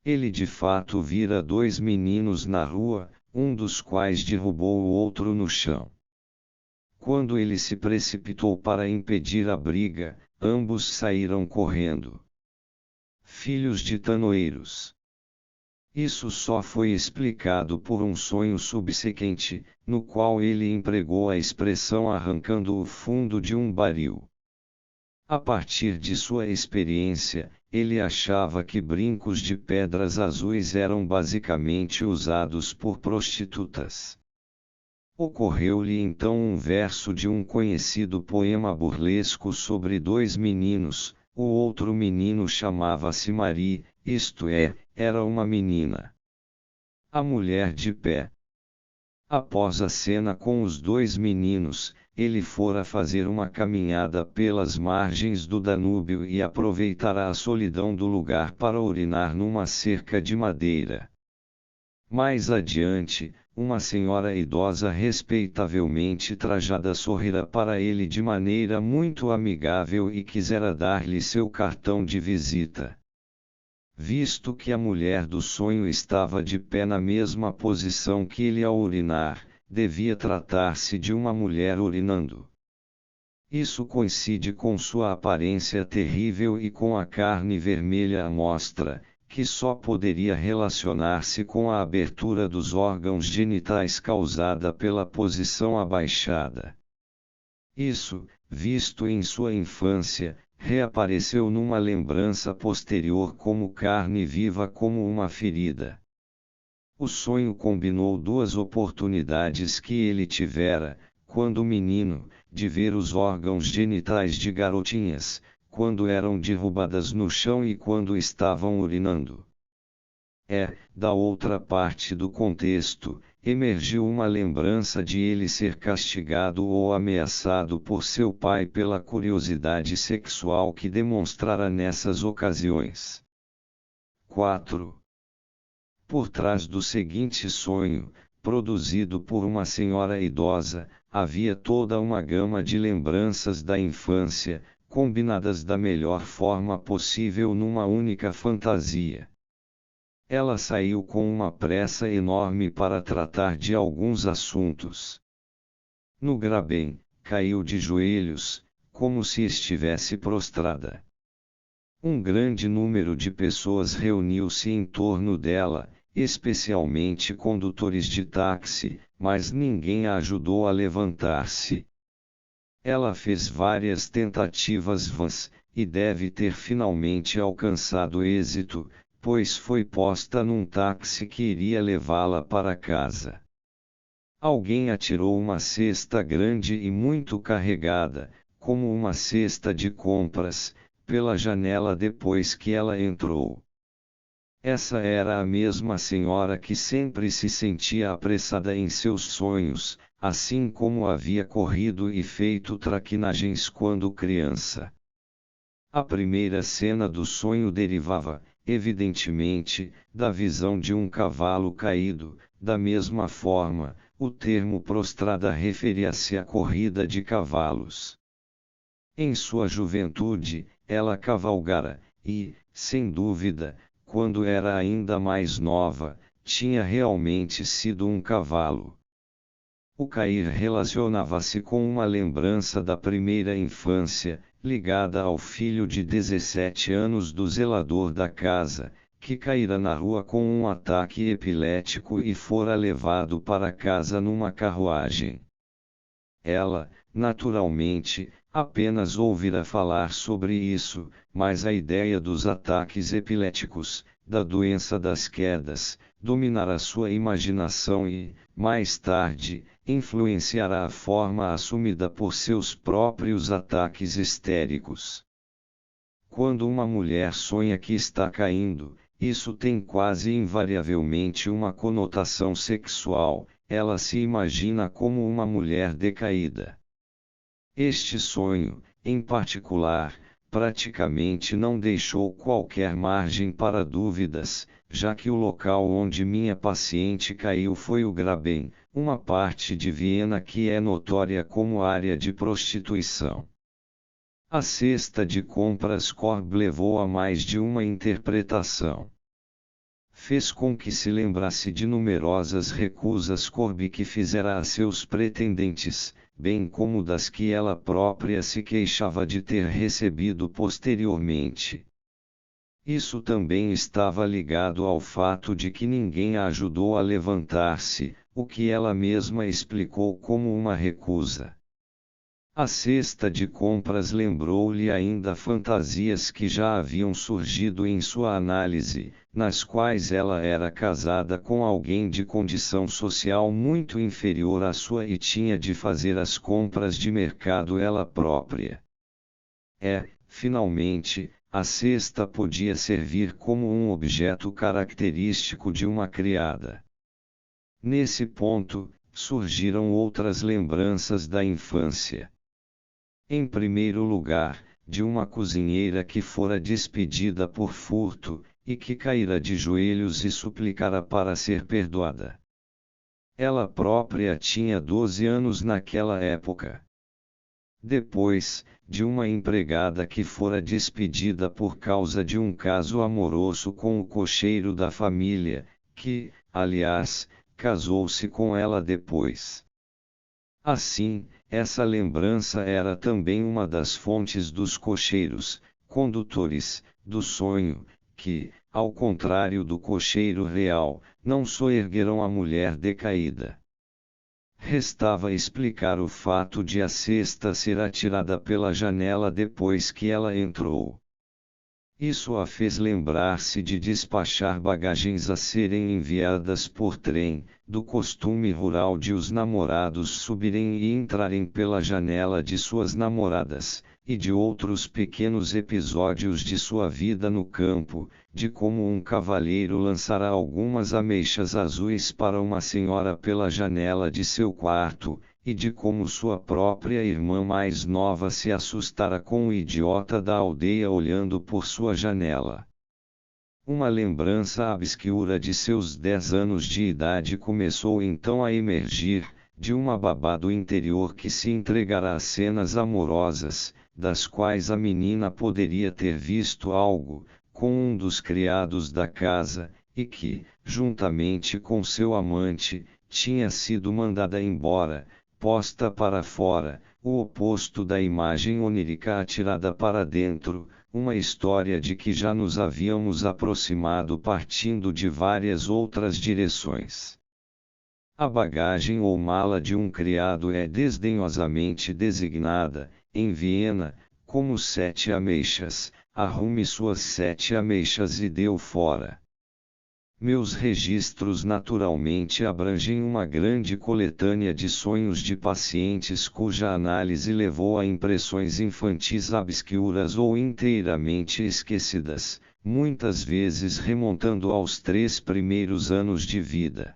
Ele de fato vira 2 meninos na rua, um dos quais derrubou o outro no chão. Quando ele se precipitou para impedir a briga, ambos saíram correndo. Filhos de tanoeiros. Isso só foi explicado por um sonho subsequente, no qual ele empregou a expressão arrancando o fundo de um baril. A partir de sua experiência, ele achava que brincos de pedras azuis eram basicamente usados por prostitutas. Ocorreu-lhe então um verso de um conhecido poema burlesco sobre 2 meninos. O outro menino chamava-se Marie, isto é, era uma menina. A mulher de pé. Após a cena com os 2 meninos, ele fora fazer uma caminhada pelas margens do Danúbio e aproveitara a solidão do lugar para urinar numa cerca de madeira. Mais adiante, uma senhora idosa respeitavelmente trajada sorrira para ele de maneira muito amigável e quisera dar-lhe seu cartão de visita. Visto que a mulher do sonho estava de pé na mesma posição que ele ao urinar, devia tratar-se de uma mulher urinando. Isso coincide com sua aparência terrível e com a carne vermelha à mostra, que só poderia relacionar-se com a abertura dos órgãos genitais causada pela posição abaixada. Isso, visto em sua infância, reapareceu numa lembrança posterior como carne viva como uma ferida. O sonho combinou duas oportunidades que ele tivera, quando menino, de ver os órgãos genitais de garotinhas, quando eram derrubadas no chão e quando estavam urinando. Da outra parte do contexto, emergiu uma lembrança de ele ser castigado ou ameaçado por seu pai pela curiosidade sexual que demonstrara nessas ocasiões. 4. Por trás do seguinte sonho, produzido por uma senhora idosa, havia toda uma gama de lembranças da infância, combinadas da melhor forma possível numa única fantasia. Ela saiu com uma pressa enorme para tratar de alguns assuntos. No Graben, caiu de joelhos, como se estivesse prostrada. Um grande número de pessoas reuniu-se em torno dela, especialmente condutores de táxi, mas ninguém a ajudou a levantar-se. Ela fez várias tentativas vãs, e deve ter finalmente alcançado êxito, pois foi posta num táxi que iria levá-la para casa. Alguém atirou uma cesta grande e muito carregada, como uma cesta de compras, pela janela depois que ela entrou. Essa era a mesma senhora que sempre se sentia apressada em seus sonhos, assim como havia corrido e feito traquinagens quando criança. A primeira cena do sonho derivava, evidentemente, da visão de um cavalo caído. Da mesma forma, o termo prostrada referia-se à corrida de cavalos. Em sua juventude, ela cavalgara, e, sem dúvida, quando era ainda mais nova, tinha realmente sido um cavalo. O cair relacionava-se com uma lembrança da primeira infância, ligada ao filho de 17 anos do zelador da casa, que caíra na rua com um ataque epilético e fora levado para casa numa carruagem. Ela, naturalmente, apenas ouvira falar sobre isso, mas a ideia dos ataques epiléticos, da doença das quedas, dominará sua imaginação e, mais tarde, influenciará a forma assumida por seus próprios ataques histéricos. Quando uma mulher sonha que está caindo, isso tem quase invariavelmente uma conotação sexual, ela se imagina como uma mulher decaída. Este sonho, em particular, praticamente não deixou qualquer margem para dúvidas, já que o local onde minha paciente caiu foi o Graben, uma parte de Viena que é notória como área de prostituição. A cesta de compras Korb levou a mais de uma interpretação. Fez com que se lembrasse de numerosas recusas Korb que fizera a seus pretendentes, bem como das que ela própria se queixava de ter recebido posteriormente. Isso também estava ligado ao fato de que ninguém a ajudou a levantar-se, o que ela mesma explicou como uma recusa. A cesta de compras lembrou-lhe ainda fantasias que já haviam surgido em sua análise, nas quais ela era casada com alguém de condição social muito inferior à sua e tinha de fazer as compras de mercado ela própria. Finalmente, a cesta podia servir como um objeto característico de uma criada. Nesse ponto, surgiram outras lembranças da infância. Em primeiro lugar, de uma cozinheira que fora despedida por furto, e que caíra de joelhos e suplicara para ser perdoada. Ela própria tinha 12 anos naquela época. Depois, de uma empregada que fora despedida por causa de um caso amoroso com o cocheiro da família, que, aliás, casou-se com ela depois. Assim, essa lembrança era também uma das fontes dos cocheiros, condutores, do sonho, que, ao contrário do cocheiro real, não soergueram a mulher decaída. Restava explicar o fato de a cesta ser atirada pela janela depois que ela entrou. Isso a fez lembrar-se de despachar bagagens a serem enviadas por trem, do costume rural de os namorados subirem e entrarem pela janela de suas namoradas, e de outros pequenos episódios de sua vida no campo, de como um cavalheiro lançara algumas ameixas azuis para uma senhora pela janela de seu quarto, e de como sua própria irmã mais nova se assustara com o idiota da aldeia olhando por sua janela. Uma lembrança obscura de seus 10 anos de idade começou então a emergir, de uma babá do interior que se entregara a cenas amorosas, das quais a menina poderia ter visto algo, com um dos criados da casa, e que, juntamente com seu amante, tinha sido mandada embora, posta para fora, o oposto da imagem onírica atirada para dentro, uma história de que já nos havíamos aproximado partindo de várias outras direções. A bagagem ou mala de um criado é desdenhosamente designada, em Viena, como 7 ameixas, arrume suas 7 ameixas e deu fora. Meus registros naturalmente abrangem uma grande coletânea de sonhos de pacientes cuja análise levou a impressões infantis obscuras ou inteiramente esquecidas, muitas vezes remontando aos 3 primeiros anos de vida.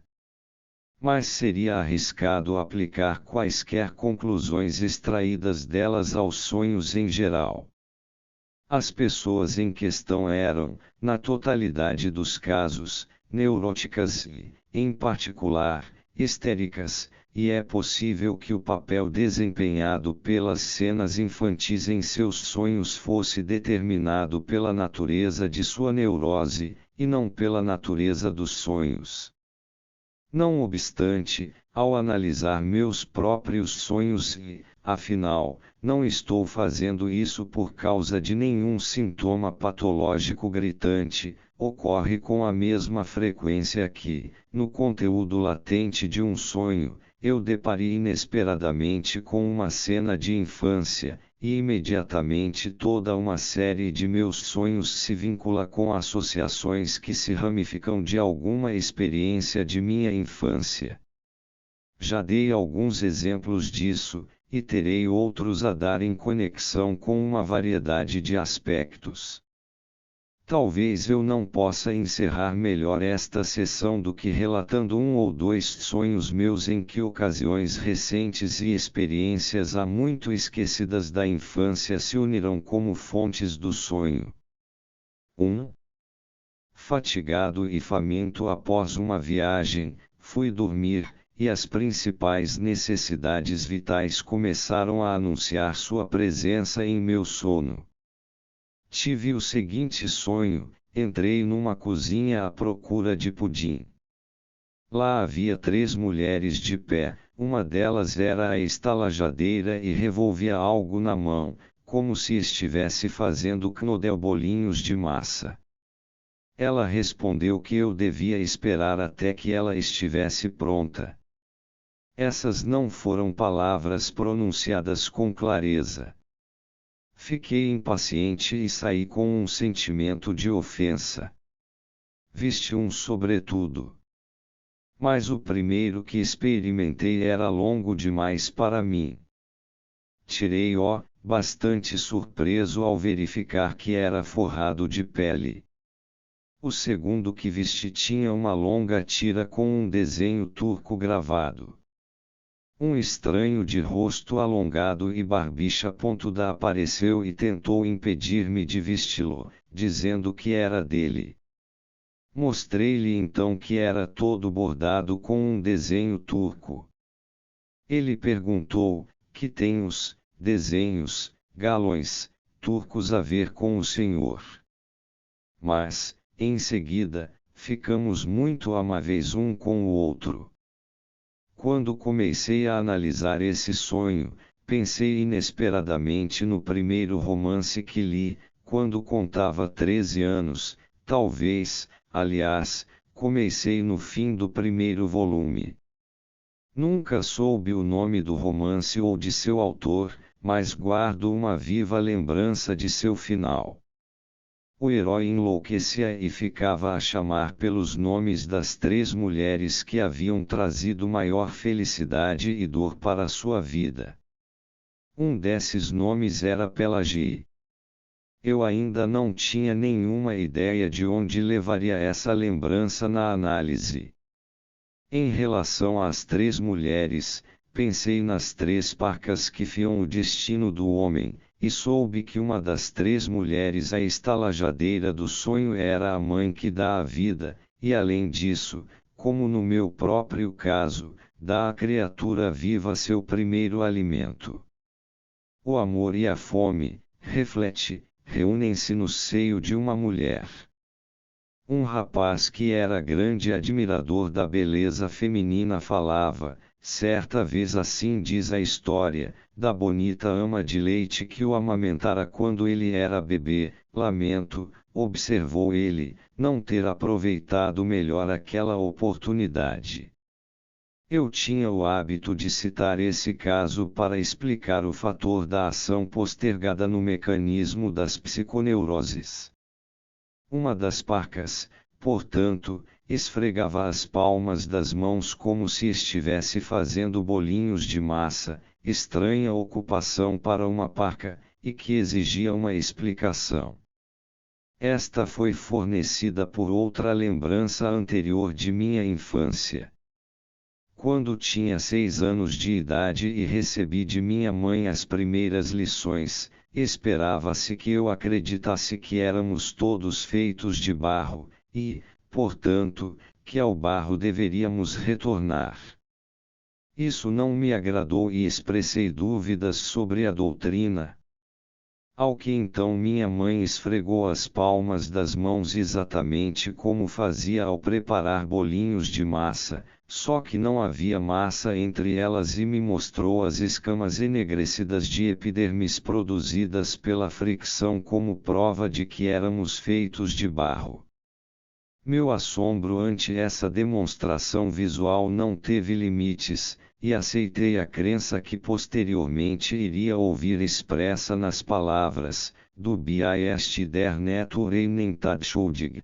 Mas seria arriscado aplicar quaisquer conclusões extraídas delas aos sonhos em geral. As pessoas em questão eram, na totalidade dos casos, neuróticas e, em particular, histéricas, e é possível que o papel desempenhado pelas cenas infantis em seus sonhos fosse determinado pela natureza de sua neurose, e não pela natureza dos sonhos. Não obstante, ao analisar meus próprios sonhos e, afinal, não estou fazendo isso por causa de nenhum sintoma patológico gritante, ocorre com a mesma frequência que, no conteúdo latente de um sonho, eu deparei inesperadamente com uma cena de infância, e imediatamente toda uma série de meus sonhos se vincula com associações que se ramificam de alguma experiência de minha infância. Já dei alguns exemplos disso, e terei outros a dar em conexão com uma variedade de aspectos. Talvez eu não possa encerrar melhor esta sessão do que relatando um ou dois sonhos meus em que ocasiões recentes e experiências há muito esquecidas da infância se uniram como fontes do sonho. 1. Fatigado e faminto após uma viagem, fui dormir, e as principais necessidades vitais começaram a anunciar sua presença em meu sono. Tive o seguinte sonho: entrei numa cozinha à procura de pudim. Lá havia 3 mulheres de pé, uma delas era a estalajadeira e revolvia algo na mão, como se estivesse fazendo knodelbolinhos de massa. Ela respondeu que eu devia esperar até que ela estivesse pronta. Essas não foram palavras pronunciadas com clareza. Fiquei impaciente e saí com um sentimento de ofensa. Vesti um sobretudo. Mas o primeiro que experimentei era longo demais para mim. Tirei-o, bastante surpreso ao verificar que era forrado de pele. O segundo que vesti tinha uma longa tira com um desenho turco gravado. Um estranho de rosto alongado e barbicha pontuda apareceu e tentou impedir-me de vesti-lo, dizendo que era dele. Mostrei-lhe então que era todo bordado com um desenho turco. Ele perguntou: que tem os desenhos, galões, turcos a ver com o senhor? Mas, em seguida, ficamos muito amáveis um com o outro. Quando comecei a analisar esse sonho, pensei inesperadamente no primeiro romance que li, quando contava 13 anos, talvez, aliás, comecei no fim do primeiro volume. Nunca soube o nome do romance ou de seu autor, mas guardo uma viva lembrança de seu final. O herói enlouquecia e ficava a chamar pelos nomes das 3 mulheres que haviam trazido maior felicidade e dor para sua vida. Um desses nomes era Pelagie. Eu ainda não tinha nenhuma ideia de onde levaria essa lembrança na análise. Em relação às 3 mulheres, pensei nas 3 parcas que fiam o destino do homem, e soube que uma das 3 mulheres, a estalajadeira do sonho, era a mãe que dá a vida, e além disso, como no meu próprio caso, dá à criatura viva seu primeiro alimento. O amor e a fome, reflete, reúnem-se no seio de uma mulher. Um rapaz que era grande admirador da beleza feminina falava, certa vez, assim diz a história, da bonita ama de leite que o amamentara quando ele era bebê. Lamento, observou ele, não ter aproveitado melhor aquela oportunidade. Eu tinha o hábito de citar esse caso para explicar o fator da ação postergada no mecanismo das psiconeuroses. Uma das parcas, portanto, esfregava as palmas das mãos como se estivesse fazendo bolinhos de massa, estranha ocupação para uma parca, e que exigia uma explicação. Esta foi fornecida por outra lembrança anterior de minha infância. Quando tinha 6 anos de idade e recebi de minha mãe as primeiras lições, esperava-se que eu acreditasse que éramos todos feitos de barro, e, portanto, que ao barro deveríamos retornar. Isso não me agradou e expressei dúvidas sobre a doutrina. Ao que então minha mãe esfregou as palmas das mãos exatamente como fazia ao preparar bolinhos de massa, só que não havia massa entre elas, e me mostrou as escamas enegrecidas de epidermis produzidas pela fricção como prova de que éramos feitos de barro. Meu assombro ante essa demonstração visual não teve limites, e aceitei a crença que posteriormente iria ouvir expressa nas palavras, do Bist der Natureinentadschuldig.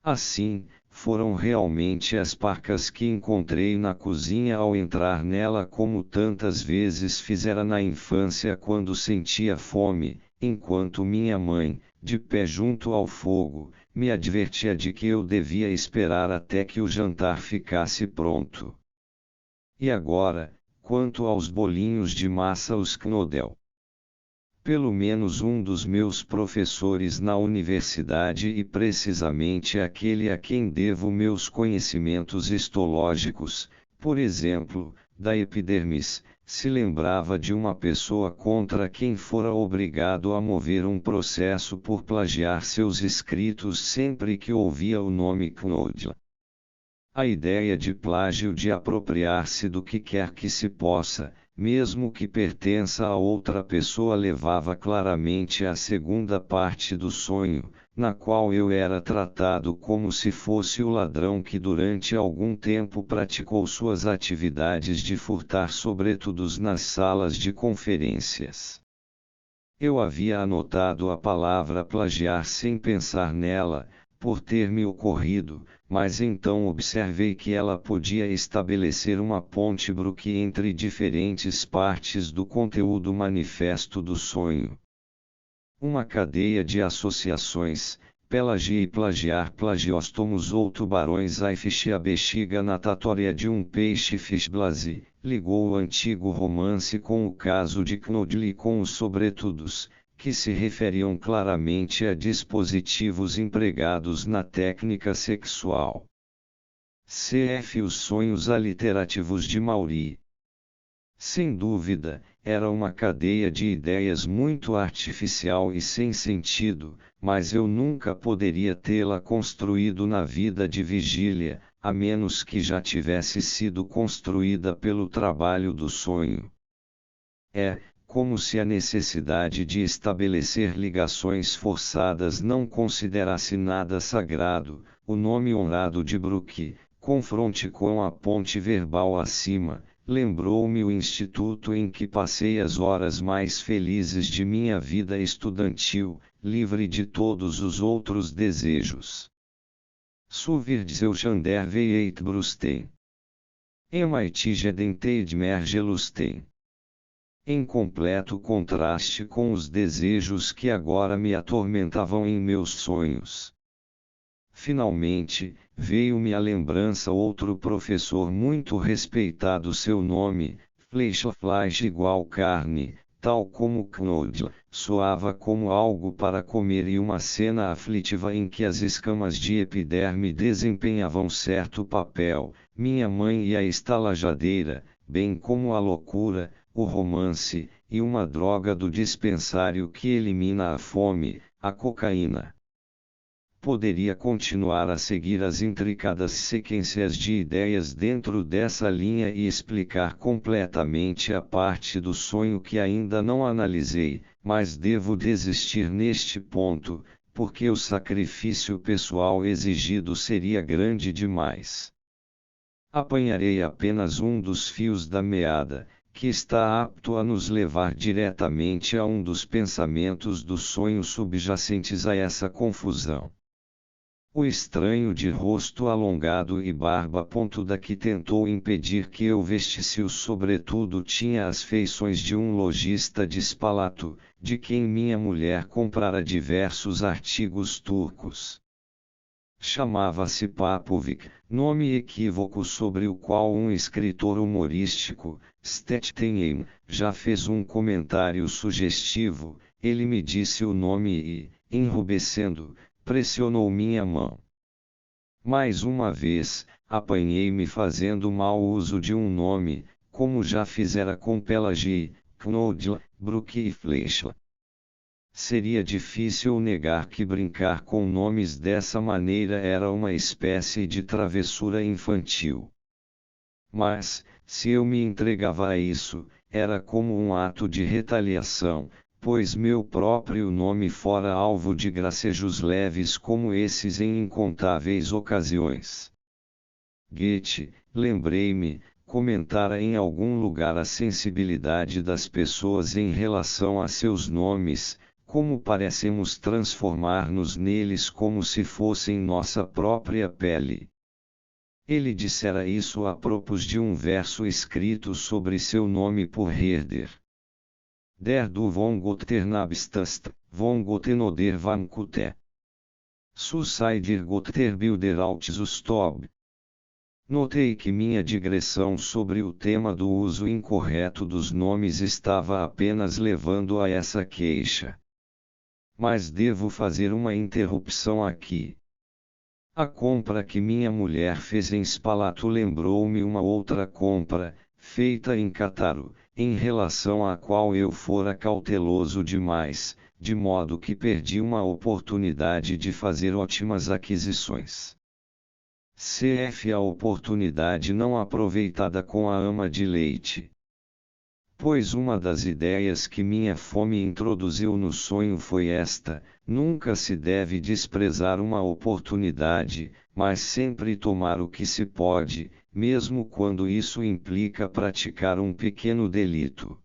Assim, foram realmente as parcas que encontrei na cozinha ao entrar nela, como tantas vezes fizera na infância quando sentia fome, enquanto minha mãe, de pé junto ao fogo, me advertia de que eu devia esperar até que o jantar ficasse pronto. E agora, quanto aos bolinhos de massa, os Knödel. Pelo menos um dos meus professores na universidade, e precisamente aquele a quem devo meus conhecimentos histológicos, por exemplo, da epidermis, se lembrava de uma pessoa contra quem fora obrigado a mover um processo por plagiar seus escritos sempre que ouvia o nome Knödel. A ideia de plágio, de apropriar-se do que quer que se possa, mesmo que pertença a outra pessoa, levava claramente à segunda parte do sonho, na qual eu era tratado como se fosse o ladrão que durante algum tempo praticou suas atividades de furtar sobretudos nas salas de conferências. Eu havia anotado a palavra plagiar sem pensar nela, por ter me ocorrido, mas então observei que ela podia estabelecer uma ponte bruque entre diferentes partes do conteúdo manifesto do sonho. Uma cadeia de associações, pelagia e plagiar, plagióstomos ou tubarões, a bexiga natatória de um peixe fishblase, ligou o antigo romance com o caso de Knödel e com os sobretudos, que se referiam claramente a dispositivos empregados na técnica sexual. Cf. Os sonhos aliterativos de Maury. Sem dúvida, era uma cadeia de ideias muito artificial e sem sentido, mas eu nunca poderia tê-la construído na vida de vigília, a menos que já tivesse sido construída pelo trabalho do sonho. É, como se a necessidade de estabelecer ligações forçadas não considerasse nada sagrado. O nome honrado de Brooke, confronte com a ponte verbal acima, lembrou-me o instituto em que passei as horas mais felizes de minha vida estudantil, livre de todos os outros desejos. Suvirdseuschander veit Brustein. MIT Gedenteidmer Gelustein. Em completo contraste com os desejos que agora me atormentavam em meus sonhos. Finalmente, veio-me à lembrança outro professor muito respeitado. Seu nome, Fleisch igual carne, tal como Knoedler, soava como algo para comer e uma cena aflitiva em que as escamas de epiderme desempenhavam certo papel, minha mãe e a estalajadeira, bem como a loucura, o romance, e uma droga do dispensário que elimina a fome, a cocaína. Poderia continuar a seguir as intricadas sequências de ideias dentro dessa linha e explicar completamente a parte do sonho que ainda não analisei, mas devo desistir neste ponto, porque o sacrifício pessoal exigido seria grande demais. Apanharei apenas um dos fios da meada, que está apto a nos levar diretamente a um dos pensamentos do sonho subjacentes a essa confusão. O estranho de rosto alongado e barba pontuda que tentou impedir que eu vestisse o sobretudo tinha as feições de um lojista dispalato, de quem minha mulher comprara diversos artigos turcos. Chamava-se Papovic, nome equívoco sobre o qual um escritor humorístico, Stettenheim, já fez um comentário sugestivo. Ele me disse o nome e, enrubescendo, pressionou minha mão. Mais uma vez, apanhei-me fazendo mau uso de um nome, como já fizera com Pelagie, Knoedler, Brooke e Fleischl. Seria difícil negar que brincar com nomes dessa maneira era uma espécie de travessura infantil. Mas, se eu me entregava a isso, era como um ato de retaliação, pois meu próprio nome fora alvo de gracejos leves como esses em incontáveis ocasiões. Goethe, lembrei-me, comentara em algum lugar a sensibilidade das pessoas em relação a seus nomes, como parecemos transformar-nos neles como se fossem nossa própria pele. Ele dissera isso a propos de um verso escrito sobre seu nome por Herder. Der du von Gott nabstast, von Gott noder vankute. Suicider Gott der Bilder Altzustob. Notei que minha digressão sobre o tema do uso incorreto dos nomes estava apenas levando a essa queixa. Mas devo fazer uma interrupção aqui. A compra que minha mulher fez em Spalato lembrou-me uma outra compra, feita em Cataro, em relação à qual eu fora cauteloso demais, de modo que perdi uma oportunidade de fazer ótimas aquisições. Cf. a oportunidade não aproveitada com a ama de leite. Pois uma das ideias que minha fome introduziu no sonho foi esta: nunca se deve desprezar uma oportunidade, mas sempre tomar o que se pode, mesmo quando isso implica praticar um pequeno delito.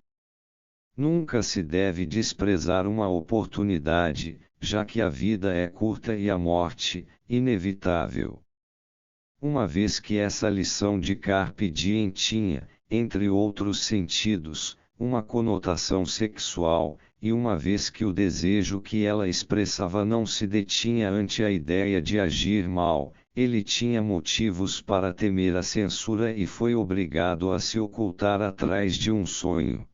Nunca se deve desprezar uma oportunidade, já que a vida é curta e a morte, inevitável. Uma vez que essa lição de Carpe Diem tinha, entre outros sentidos, uma conotação sexual, e uma vez que o desejo que ela expressava não se detinha ante a ideia de agir mal, ele tinha motivos para temer a censura e foi obrigado a se ocultar atrás de um sonho.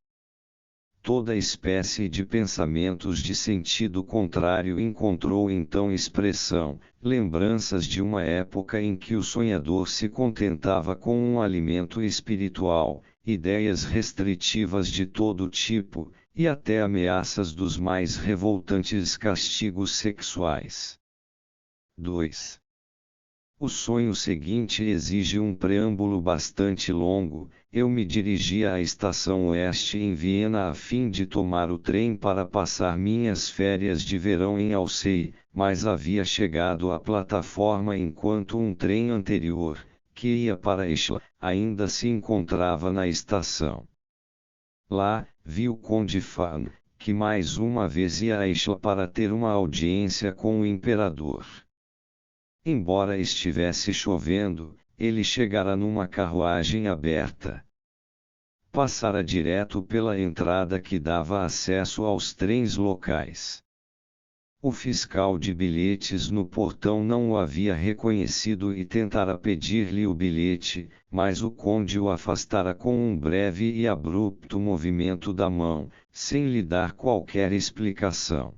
toda espécie de pensamentos de sentido contrário encontrou então expressão, lembranças de uma época em que o sonhador se contentava com um alimento espiritual, ideias restritivas de todo tipo, e até ameaças dos mais revoltantes castigos sexuais. 2. O sonho seguinte exige um preâmbulo bastante longo. Eu me dirigia à estação oeste em Viena a fim de tomar o trem para passar minhas férias de verão em Alzey, mas havia chegado à plataforma enquanto um trem anterior, que ia para Ischl, ainda se encontrava na estação. Lá, vi o Conde Fan, que mais uma vez ia a Ischl para ter uma audiência com o imperador. Embora estivesse chovendo, ele chegara numa carruagem aberta. Passara direto pela entrada que dava acesso aos trens locais. O fiscal de bilhetes no portão não o havia reconhecido e tentara pedir-lhe o bilhete, mas o conde o afastara com um breve e abrupto movimento da mão, sem lhe dar qualquer explicação.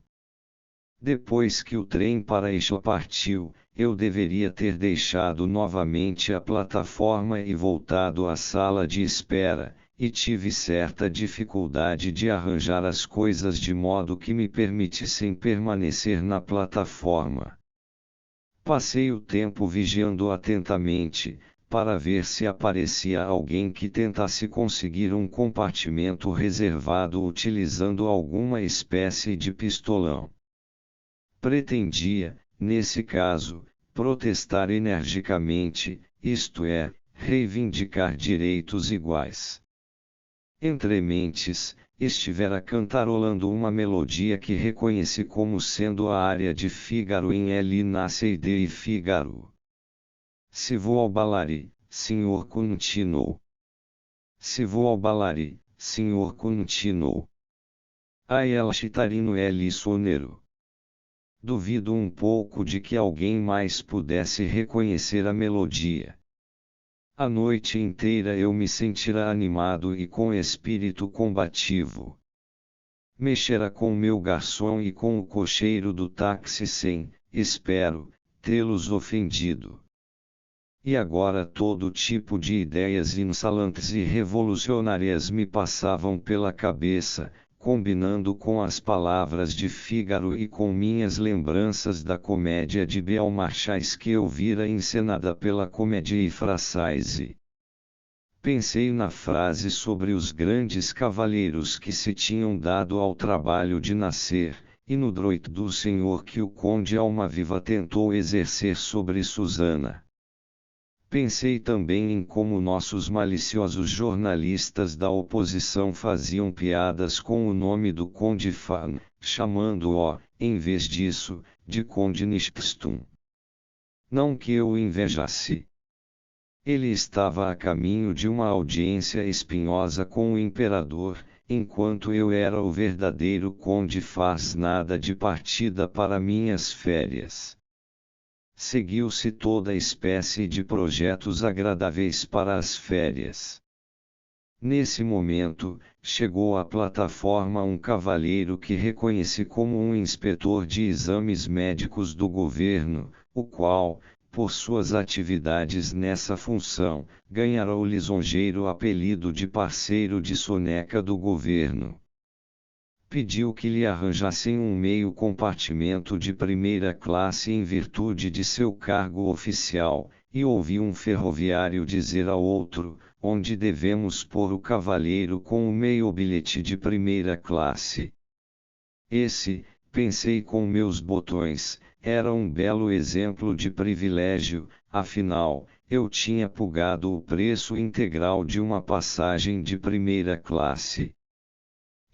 Depois que o trem para Ischl partiu, eu deveria ter deixado novamente a plataforma e voltado à sala de espera, e tive certa dificuldade de arranjar as coisas de modo que me permitissem permanecer na plataforma. Passei o tempo vigiando atentamente, para ver se aparecia alguém que tentasse conseguir um compartimento reservado utilizando alguma espécie de pistolão. Pretendia, nesse caso, protestar energicamente, isto é, reivindicar direitos iguais. Entre mentes, estivera cantarolando uma melodia que reconheci como sendo a área de Fígaro em L Nasce de Fígaro. Se vou ao balari, senhor continuou. Se vou ao balari, senhor continuou. A ela chitarino L sonero. Duvido um pouco de que alguém mais pudesse reconhecer a melodia. A noite inteira eu me sentira animado e com espírito combativo. Mexera com meu garçom e com o cocheiro do táxi sem, espero, tê-los ofendido. E agora todo tipo de ideias insolantes e revolucionárias me passavam pela cabeça, combinando com as palavras de Fígaro e com minhas lembranças da comédia de Beaumarchais que eu vira encenada pela Comédie Française. Pensei na frase sobre os grandes cavalheiros que se tinham dado ao trabalho de nascer, e no droit do senhor que o conde Almaviva tentou exercer sobre Susana. Pensei também em como nossos maliciosos jornalistas da oposição faziam piadas com o nome do Conde Fan, chamando-o, em vez disso, de Conde Nispstum. Não que eu o invejasse. Ele estava a caminho de uma audiência espinhosa com o imperador, enquanto eu era o verdadeiro Conde Faz nada de partida para minhas férias. Seguiu-se toda espécie de projetos agradáveis para as férias. Nesse momento, chegou à plataforma um cavalheiro que reconheci como um inspetor de exames médicos do governo, o qual, por suas atividades nessa função, ganhara o lisonjeiro apelido de parceiro de soneca do governo. Pediu que lhe arranjassem um meio compartimento de primeira classe em virtude de seu cargo oficial, e ouvi um ferroviário dizer ao outro, onde devemos pôr o cavalheiro com o meio bilhete de primeira classe. Esse, pensei com meus botões, era um belo exemplo de privilégio, afinal, eu tinha pagado o preço integral de uma passagem de primeira classe.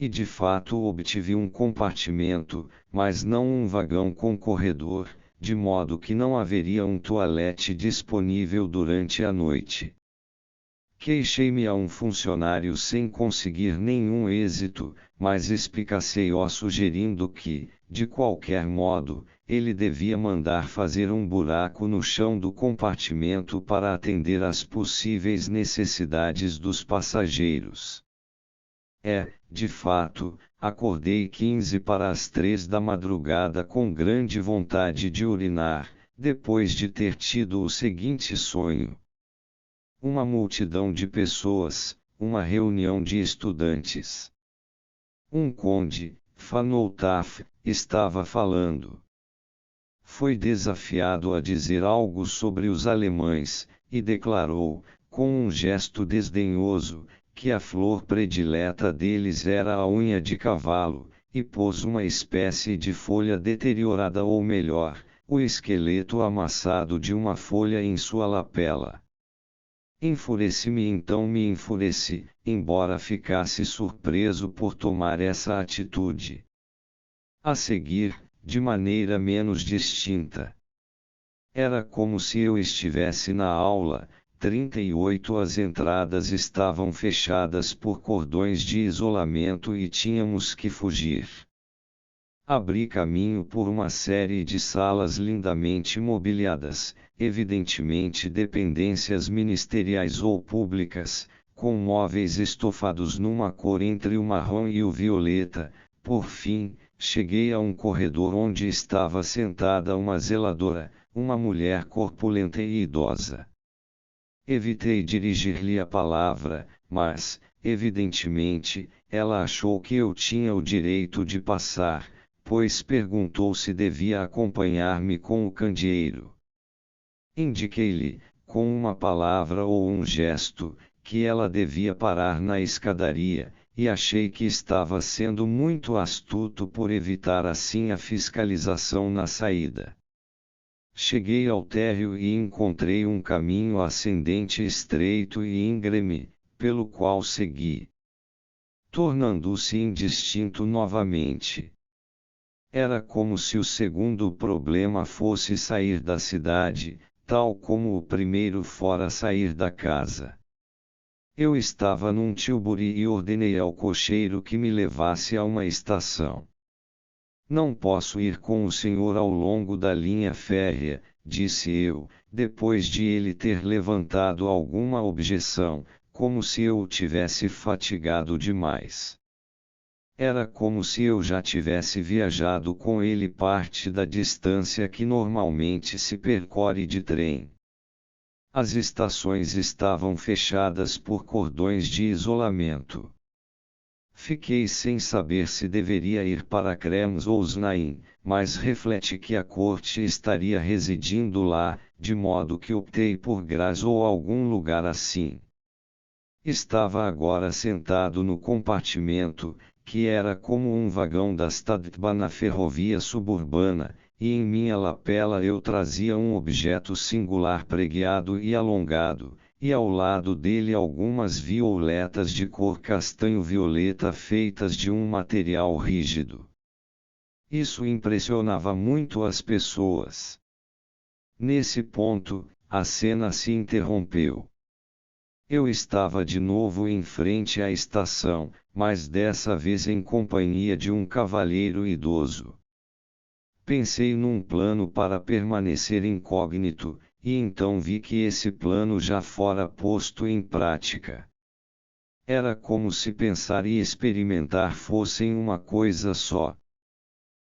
E de fato obtive um compartimento, mas não um vagão com corredor, de modo que não haveria um toalete disponível durante a noite. Queixei-me a um funcionário sem conseguir nenhum êxito, mas espicacei-o sugerindo que, de qualquer modo, ele devia mandar fazer um buraco no chão do compartimento para atender às possíveis necessidades dos passageiros. De fato, acordei 15 para as 3 da madrugada com grande vontade de urinar, depois de ter tido o seguinte sonho. Uma multidão de pessoas, uma reunião de estudantes. Um conde, Fanoutaf, estava falando. Foi desafiado a dizer algo sobre os alemães, e declarou, com um gesto desdenhoso, que a flor predileta deles era a unha de cavalo, e pôs uma espécie de folha deteriorada ou melhor, o esqueleto amassado de uma folha em sua lapela. Enfureci-me então me enfureci, embora ficasse surpreso por tomar essa atitude. A seguir, de maneira menos distinta. Era como se eu estivesse na aula, 38 as entradas estavam fechadas por cordões de isolamento e tínhamos que fugir. Abri caminho por uma série de salas lindamente mobiliadas, evidentemente dependências ministeriais ou públicas, com móveis estofados numa cor entre o marrom e o violeta. Por fim, cheguei a um corredor onde estava sentada uma zeladora, uma mulher corpulenta e idosa. Evitei dirigir-lhe a palavra, mas, evidentemente, ela achou que eu tinha o direito de passar, pois perguntou se devia acompanhar-me com o candeeiro. Indiquei-lhe, com uma palavra ou um gesto, que ela devia parar na escadaria, e achei que estava sendo muito astuto por evitar assim a fiscalização na saída. Cheguei ao térreo e encontrei um caminho ascendente estreito e íngreme, pelo qual segui. Tornando-se indistinto novamente. Era como se o segundo problema fosse sair da cidade, tal como o primeiro fora sair da casa. Eu estava num tilbury e ordenei ao cocheiro que me levasse a uma estação. Não posso ir com o senhor ao longo da linha férrea, disse eu, depois de ele ter levantado alguma objeção, como se eu o tivesse fatigado demais. Era como se eu já tivesse viajado com ele parte da distância que normalmente se percorre de trem. As estações estavam fechadas por cordões de isolamento. Fiquei sem saber se deveria ir para Krems ou Znaim, mas refleti que a corte estaria residindo lá, de modo que optei por Graz ou algum lugar assim. Estava agora sentado no compartimento, que era como um vagão da Stadtbahn na ferrovia suburbana, e em minha lapela eu trazia um objeto singular pregueado e alongado, e ao lado dele algumas violetas de cor castanho-violeta feitas de um material rígido. Isso impressionava muito as pessoas. Nesse ponto, a cena se interrompeu. Eu estava de novo em frente à estação, mas dessa vez em companhia de um cavalheiro idoso. Pensei num plano para permanecer incógnito, e então vi que esse plano já fora posto em prática. Era como se pensar e experimentar fossem uma coisa só.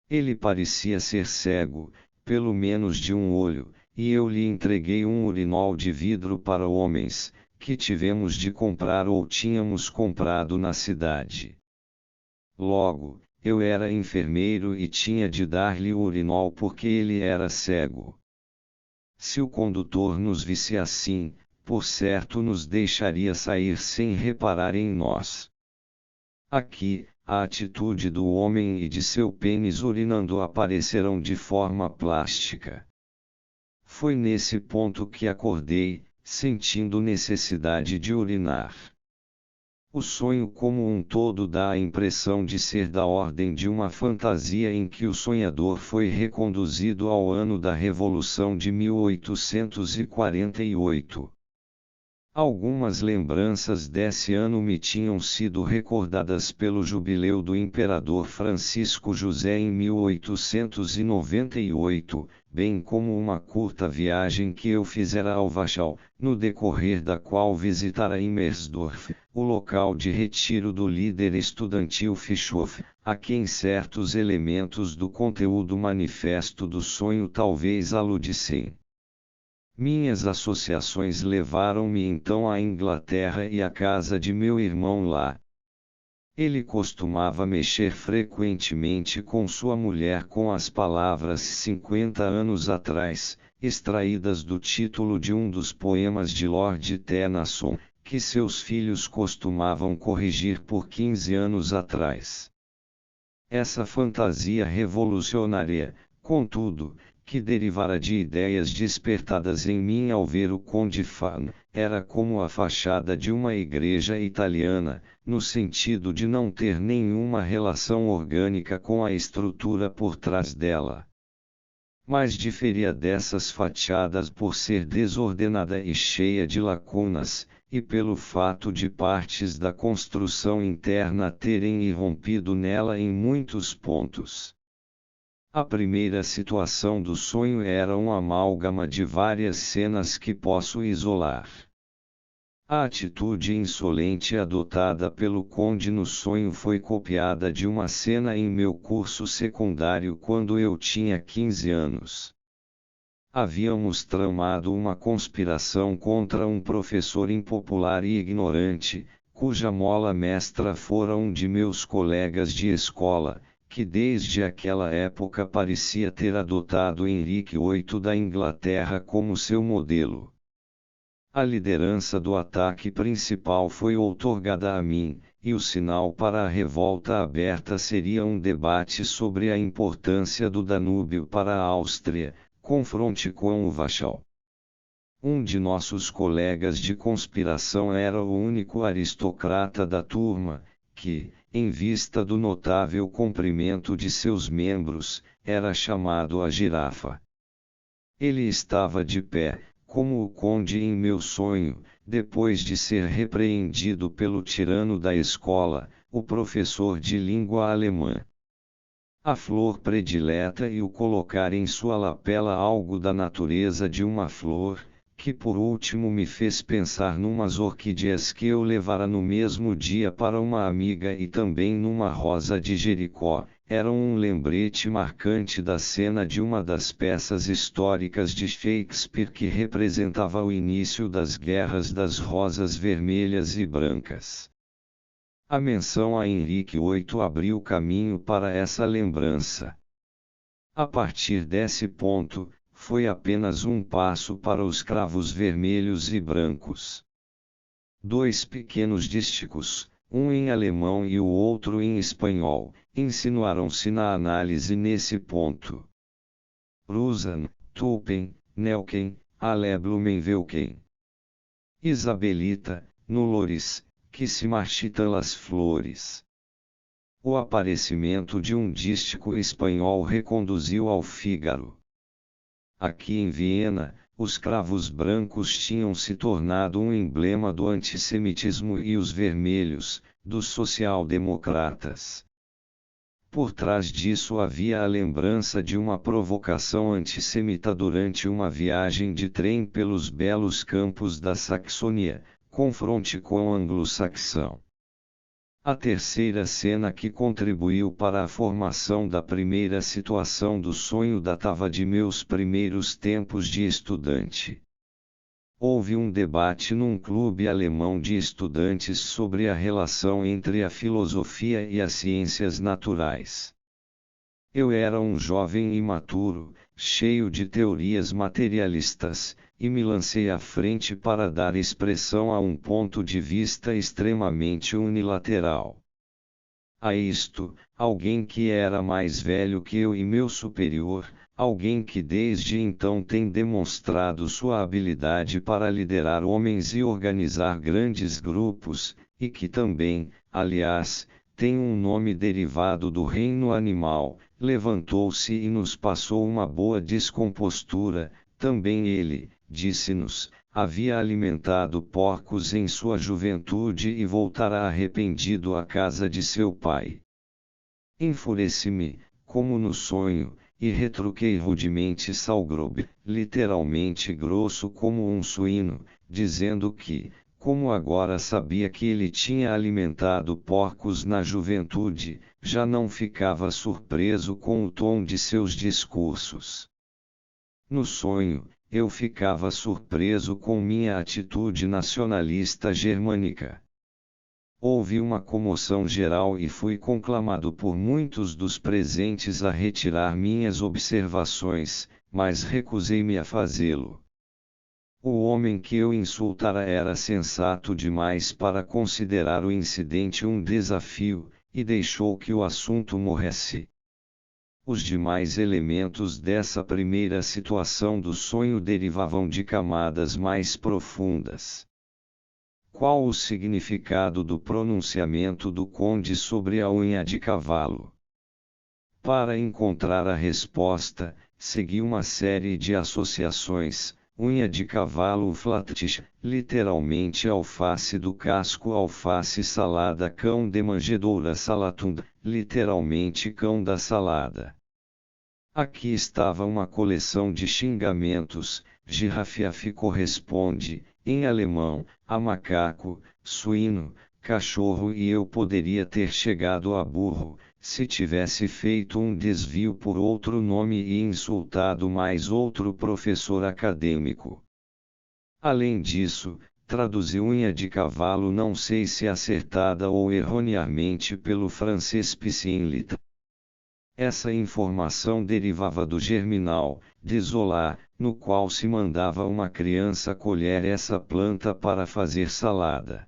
Ele parecia ser cego, pelo menos de um olho, e eu lhe entreguei um urinol de vidro para homens, que tivemos de comprar ou tínhamos comprado na cidade. Logo, eu era enfermeiro e tinha de dar-lhe o urinol porque ele era cego. Se o condutor nos visse assim, por certo nos deixaria sair sem reparar em nós. Aqui, a atitude do homem e de seu pênis urinando aparecerão de forma plástica. Foi nesse ponto que acordei, sentindo necessidade de urinar. O sonho como um todo dá a impressão de ser da ordem de uma fantasia em que o sonhador foi reconduzido ao ano da Revolução de 1848. Algumas lembranças desse ano me tinham sido recordadas pelo jubileu do imperador Francisco José em 1898, bem como uma curta viagem que eu fizera ao Wachau, no decorrer da qual visitara Immersdorf, o local de retiro do líder estudantil Fischoff, a quem certos elementos do conteúdo manifesto do sonho talvez aludissem. Minhas associações levaram-me então à Inglaterra e à casa de meu irmão lá. Ele costumava mexer frequentemente com sua mulher com as palavras 50 anos atrás, extraídas do título de um dos poemas de Lord Tennyson, que seus filhos costumavam corrigir por 15 anos atrás. Essa fantasia revolucionária, contudo, que derivara de ideias despertadas em mim ao ver o Conde Fan, era como a fachada de uma igreja italiana, no sentido de não ter nenhuma relação orgânica com a estrutura por trás dela. Mas diferia dessas fachadas por ser desordenada e cheia de lacunas, e pelo fato de partes da construção interna terem irrompido nela em muitos pontos. A primeira situação do sonho era um amálgama de várias cenas que posso isolar. A atitude insolente adotada pelo conde no sonho foi copiada de uma cena em meu curso secundário quando eu tinha 15 anos. Havíamos tramado uma conspiração contra um professor impopular e ignorante, cuja mola mestra fora um de meus colegas de escola, que desde aquela época parecia ter adotado Henrique VIII da Inglaterra como seu modelo. A liderança do ataque principal foi outorgada a mim, e o sinal para a revolta aberta seria um debate sobre a importância do Danúbio para a Áustria, confronte com o Wachau. Um de nossos colegas de conspiração era o único aristocrata da turma, que, em vista do notável comprimento de seus membros, era chamado a girafa. Ele estava de pé, como o conde em meu sonho, depois de ser repreendido pelo tirano da escola, o professor de língua alemã. A flor predileta e o colocar em sua lapela algo da natureza de uma flor, que por último me fez pensar numas orquídeas que eu levara no mesmo dia para uma amiga e também numa rosa de Jericó, era um lembrete marcante da cena de uma das peças históricas de Shakespeare que representava o início das Guerras das Rosas Vermelhas e Brancas. A menção a Henrique VIII abriu caminho para essa lembrança. A partir desse ponto, foi apenas um passo para os cravos vermelhos e brancos. Dois pequenos dísticos, um em alemão e o outro em espanhol, insinuaram-se na análise nesse ponto. Rosen, Tulpen, Nelken, Ale Blumenwelken. Isabelita, no Loris, que se marchitam as flores. O aparecimento de um dístico espanhol reconduziu ao Fígaro. Aqui em Viena, os cravos brancos tinham se tornado um emblema do antissemitismo e os vermelhos, dos social-democratas. Por trás disso havia a lembrança de uma provocação antissemita durante uma viagem de trem pelos belos campos da Saxônia, confronte com o anglo-saxão. A terceira cena que contribuiu para a formação da primeira situação do sonho datava de meus primeiros tempos de estudante. Houve um debate num clube alemão de estudantes sobre a relação entre a filosofia e as ciências naturais. Eu era um jovem imaturo, cheio de teorias materialistas, e me lancei à frente para dar expressão a um ponto de vista extremamente unilateral. A isto, alguém que era mais velho que eu e meu superior, alguém que desde então tem demonstrado sua habilidade para liderar homens e organizar grandes grupos, e que também, aliás, tem um nome derivado do reino animal, levantou-se e nos passou uma boa descompostura. Também ele, disse-nos, havia alimentado porcos em sua juventude e voltara arrependido à casa de seu pai. Enfureci-me, como no sonho, e retruquei rudemente Salgrobe, literalmente grosso como um suíno, dizendo que, como agora sabia que ele tinha alimentado porcos na juventude, já não ficava surpreso com o tom de seus discursos. No sonho, eu ficava surpreso com minha atitude nacionalista germânica. Houve uma comoção geral e fui conclamado por muitos dos presentes a retirar minhas observações, mas recusei-me a fazê-lo. O homem que eu insultara era sensato demais para considerar o incidente um desafio, e deixou que o assunto morresse. Os demais elementos dessa primeira situação do sonho derivavam de camadas mais profundas. Qual o significado do pronunciamento do conde sobre a unha de cavalo? Para encontrar a resposta, segui uma série de associações: unha de cavalo flattish, literalmente alface do casco, alface salada, cão de manjedoura salatund, literalmente cão da salada. Aqui estava uma coleção de xingamentos. Girafiaf corresponde, em alemão, a macaco, suíno, cachorro, e eu poderia ter chegado a burro, se tivesse feito um desvio por outro nome e insultado mais outro professor acadêmico. Além disso, traduzi unha de cavalo, não sei se acertada ou erroneamente, pelo francês piscinlit. Essa informação derivava do germinal, de Zola, no qual se mandava uma criança colher essa planta para fazer salada.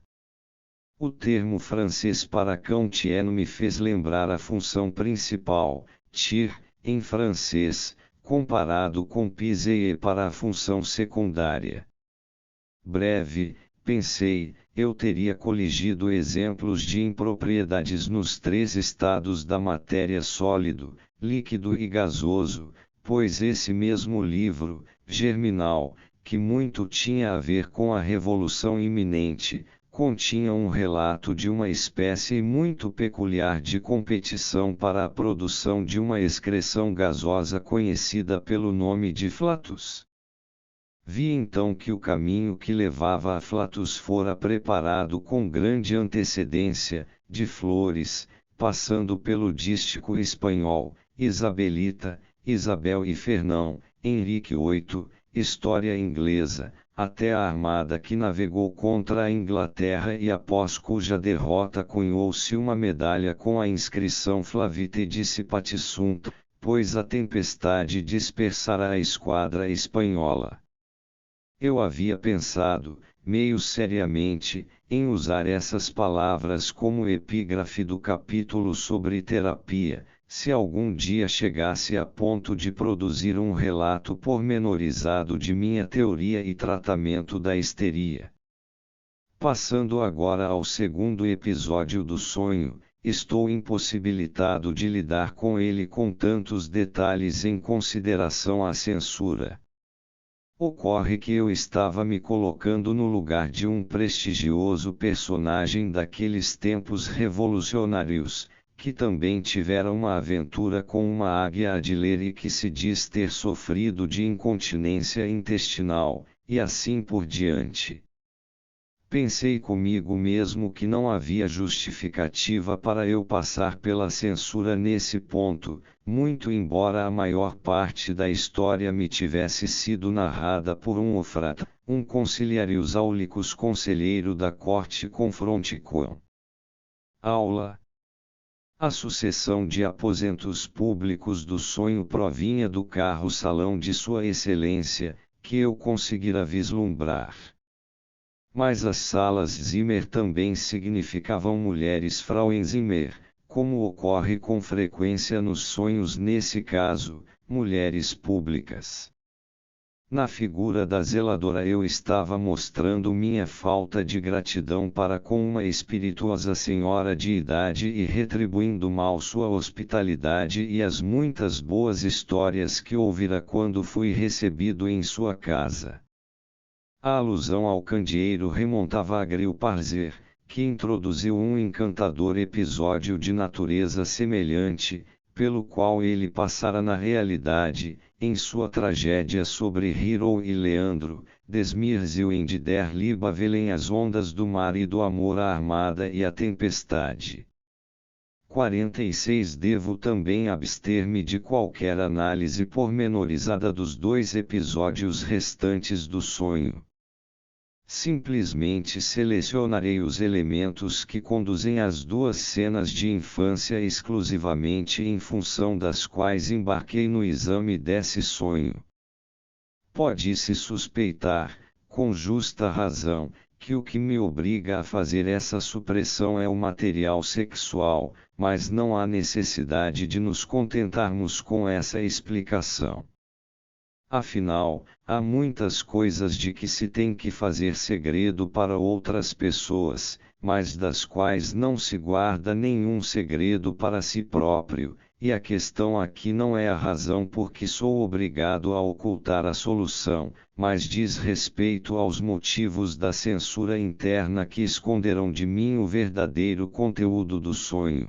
O termo francês para cão tien me fez lembrar a função principal, tir, em francês, comparado com pisee para a função secundária. Breve, pensei, eu teria coligido exemplos de impropriedades nos 3 estados da matéria: sólido, líquido e gasoso, pois esse mesmo livro, Germinal, que muito tinha a ver com a revolução iminente, continha um relato de uma espécie muito peculiar de competição para a produção de uma excreção gasosa conhecida pelo nome de flatus. Vi então que o caminho que levava a flatus fora preparado com grande antecedência, de Flores, passando pelo dístico espanhol, Isabelita, Isabel e Fernão, Henrique VIII, história inglesa, até a armada que navegou contra a Inglaterra e após cuja derrota cunhou-se uma medalha com a inscrição Flavite dissipat sunt, pois a tempestade dispersara a esquadra espanhola. Eu havia pensado, meio seriamente, em usar essas palavras como epígrafe do capítulo sobre terapia, se algum dia chegasse a ponto de produzir um relato pormenorizado de minha teoria e tratamento da histeria. Passando agora ao segundo episódio do sonho, estou impossibilitado de lidar com ele com tantos detalhes em consideração à censura. Ocorre que eu estava me colocando no lugar de um prestigioso personagem daqueles tempos revolucionários, que também tivera uma aventura com uma águia a de ler e que se diz ter sofrido de incontinência intestinal, e assim por diante. Pensei comigo mesmo que não havia justificativa para eu passar pela censura nesse ponto, muito embora a maior parte da história me tivesse sido narrada por um ofrata, um conciliarius aulicus conselheiro da corte confronticoam. Aula. A sucessão de aposentos públicos do sonho provinha do carro-salão de Sua Excelência, que eu conseguira vislumbrar. Mas as salas Zimmer também significavam mulheres Frauenzimmer, como ocorre com frequência nos sonhos, nesse caso, mulheres públicas. Na figura da zeladora eu estava mostrando minha falta de gratidão para com uma espirituosa senhora de idade e retribuindo mal sua hospitalidade e as muitas boas histórias que ouvira quando fui recebido em sua casa. A alusão ao candeeiro remontava a Gril Parzer, que introduziu um encantador episódio de natureza semelhante, pelo qual ele passara na realidade, em sua tragédia sobre Hero e Leandro, Desmirziuen der Liebe velem as ondas do mar e do amor a armada e a tempestade. 46 Devo também abster-me de qualquer análise pormenorizada dos dois episódios restantes do sonho. Simplesmente selecionarei os elementos que conduzem às duas cenas de infância exclusivamente em função das quais embarquei no exame desse sonho. Pode-se suspeitar, com justa razão, que o que me obriga a fazer essa supressão é o material sexual, mas não há necessidade de nos contentarmos com essa explicação. Afinal, há muitas coisas de que se tem que fazer segredo para outras pessoas, mas das quais não se guarda nenhum segredo para si próprio, e a questão aqui não é a razão por que sou obrigado a ocultar a solução, mas diz respeito aos motivos da censura interna que esconderão de mim o verdadeiro conteúdo do sonho.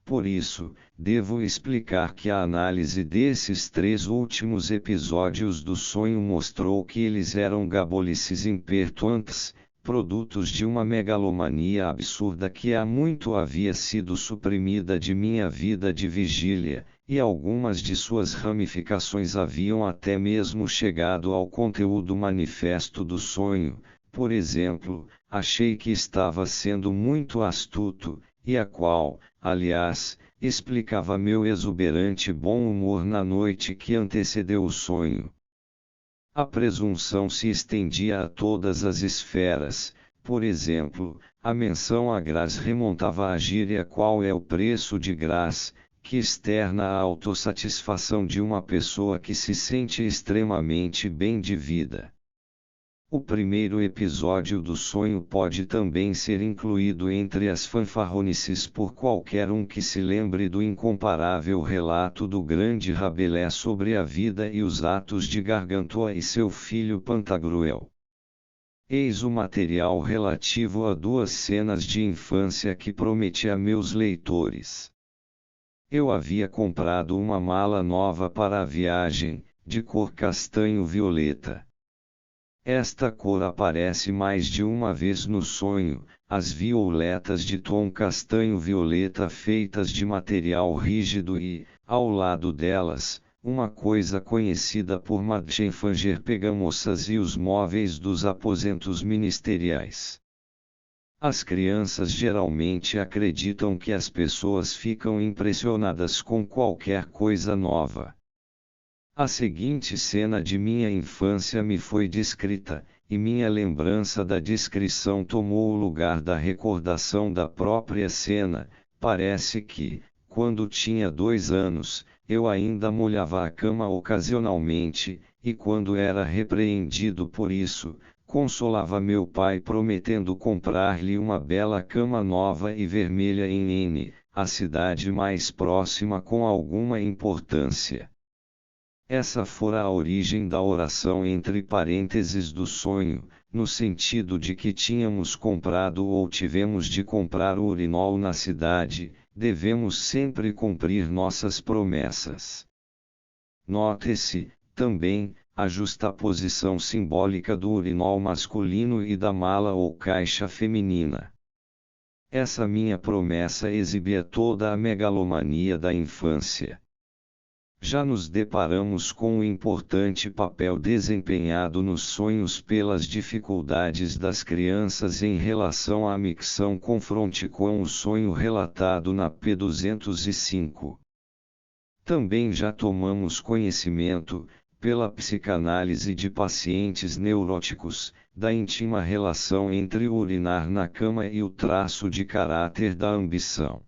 Por isso, devo explicar que a análise desses três últimos episódios do sonho mostrou que eles eram gabolices impertuantes, produtos de uma megalomania absurda que há muito havia sido suprimida de minha vida de vigília, e algumas de suas ramificações haviam até mesmo chegado ao conteúdo manifesto do sonho. Por exemplo, achei que estava sendo muito astuto, e a qual, aliás, explicava meu exuberante bom humor na noite que antecedeu o sonho. A presunção se estendia a todas as esferas, por exemplo, a menção a Graz remontava à gíria qual é o preço de Graz, que externa a autossatisfação de uma pessoa que se sente extremamente bem de vida. O primeiro episódio do sonho pode também ser incluído entre as fanfarronices por qualquer um que se lembre do incomparável relato do grande Rabelais sobre a vida e os atos de Gargantua e seu filho Pantagruel. Eis o material relativo a duas cenas de infância que prometi a meus leitores. Eu havia comprado uma mala nova para a viagem, de cor castanho-violeta. Esta cor aparece mais de uma vez no sonho, as violetas de tom castanho-violeta feitas de material rígido e, ao lado delas, uma coisa conhecida por Madchen Fanger pegamoças e os móveis dos aposentos ministeriais. As crianças geralmente acreditam que as pessoas ficam impressionadas com qualquer coisa nova. A seguinte cena de minha infância me foi descrita, e minha lembrança da descrição tomou o lugar da recordação da própria cena. Parece que, quando tinha 2 anos, eu ainda molhava a cama ocasionalmente, e quando era repreendido por isso, consolava meu pai prometendo comprar-lhe uma bela cama nova e vermelha em N, a cidade mais próxima com alguma importância. Essa fora a origem da oração entre parênteses do sonho, no sentido de que tínhamos comprado ou tivemos de comprar o urinol na cidade, devemos sempre cumprir nossas promessas. Note-se, também, a justaposição simbólica do urinol masculino e da mala ou caixa feminina. Essa minha promessa exibia toda a megalomania da infância. Já nos deparamos com o importante papel desempenhado nos sonhos pelas dificuldades das crianças em relação à micção confronte com o sonho relatado na P205. Também já tomamos conhecimento, pela psicanálise de pacientes neuróticos, da íntima relação entre o urinar na cama e o traço de caráter da ambição.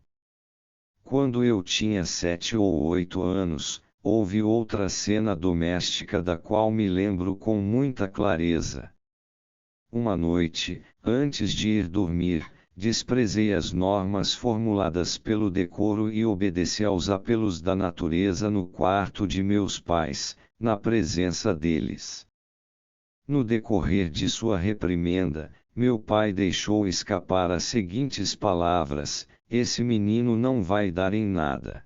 Quando eu tinha 7 ou 8 anos, houve outra cena doméstica da qual me lembro com muita clareza. Uma noite, antes de ir dormir, desprezei as normas formuladas pelo decoro e obedeci aos apelos da natureza no quarto de meus pais, na presença deles. No decorrer de sua reprimenda, meu pai deixou escapar as seguintes palavras: esse menino não vai dar em nada.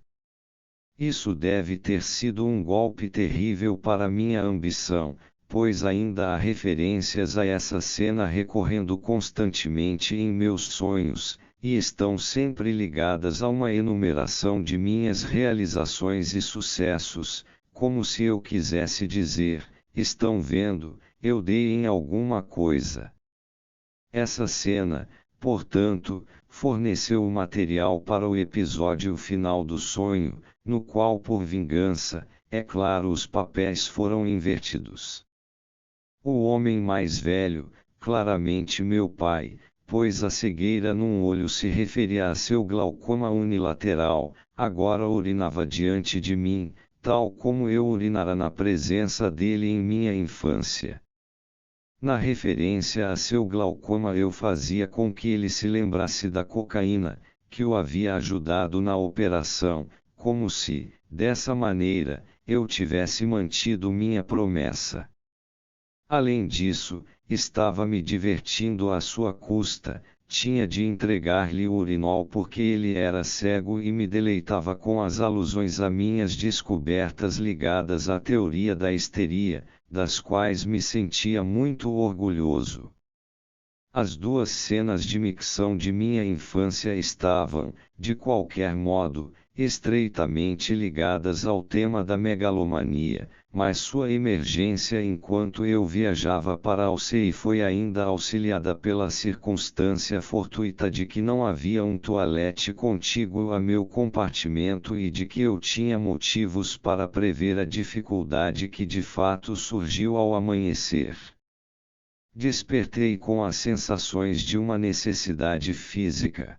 Isso deve ter sido um golpe terrível para minha ambição, pois ainda há referências a essa cena recorrendo constantemente em meus sonhos, e estão sempre ligadas a uma enumeração de minhas realizações e sucessos, como se eu quisesse dizer: estão vendo, eu dei em alguma coisa. Essa cena, portanto, forneceu o material para o episódio final do sonho, no qual, por vingança, é claro, os papéis foram invertidos. O homem mais velho, claramente meu pai, pois a cegueira num olho se referia a seu glaucoma unilateral, agora urinava diante de mim, tal como eu urinara na presença dele em minha infância. Na referência a seu glaucoma eu fazia com que ele se lembrasse da cocaína, que o havia ajudado na operação, como se, dessa maneira, eu tivesse mantido minha promessa. Além disso, estava me divertindo à sua custa, tinha de entregar-lhe o urinol porque ele era cego e me deleitava com as alusões a minhas descobertas ligadas à teoria da histeria, das quais me sentia muito orgulhoso. As duas cenas de micção de minha infância estavam, de qualquer modo, estreitamente ligadas ao tema da megalomania, mas sua emergência enquanto eu viajava para Alcei foi ainda auxiliada pela circunstância fortuita de que não havia um toalete contíguo a meu compartimento e de que eu tinha motivos para prever a dificuldade que de fato surgiu ao amanhecer. Despertei com as sensações de uma necessidade física.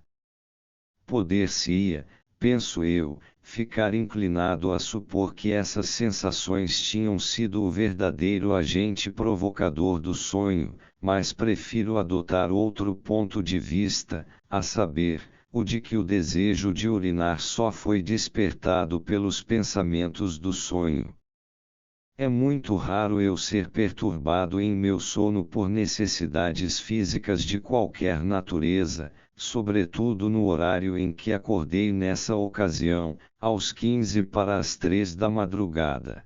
Poder-se-ia, penso eu, ficar inclinado a supor que essas sensações tinham sido o verdadeiro agente provocador do sonho, mas prefiro adotar outro ponto de vista, a saber, o de que o desejo de urinar só foi despertado pelos pensamentos do sonho. É muito raro eu ser perturbado em meu sono por necessidades físicas de qualquer natureza, sobretudo no horário em que acordei nessa ocasião, aos 15 para as 3 da madrugada.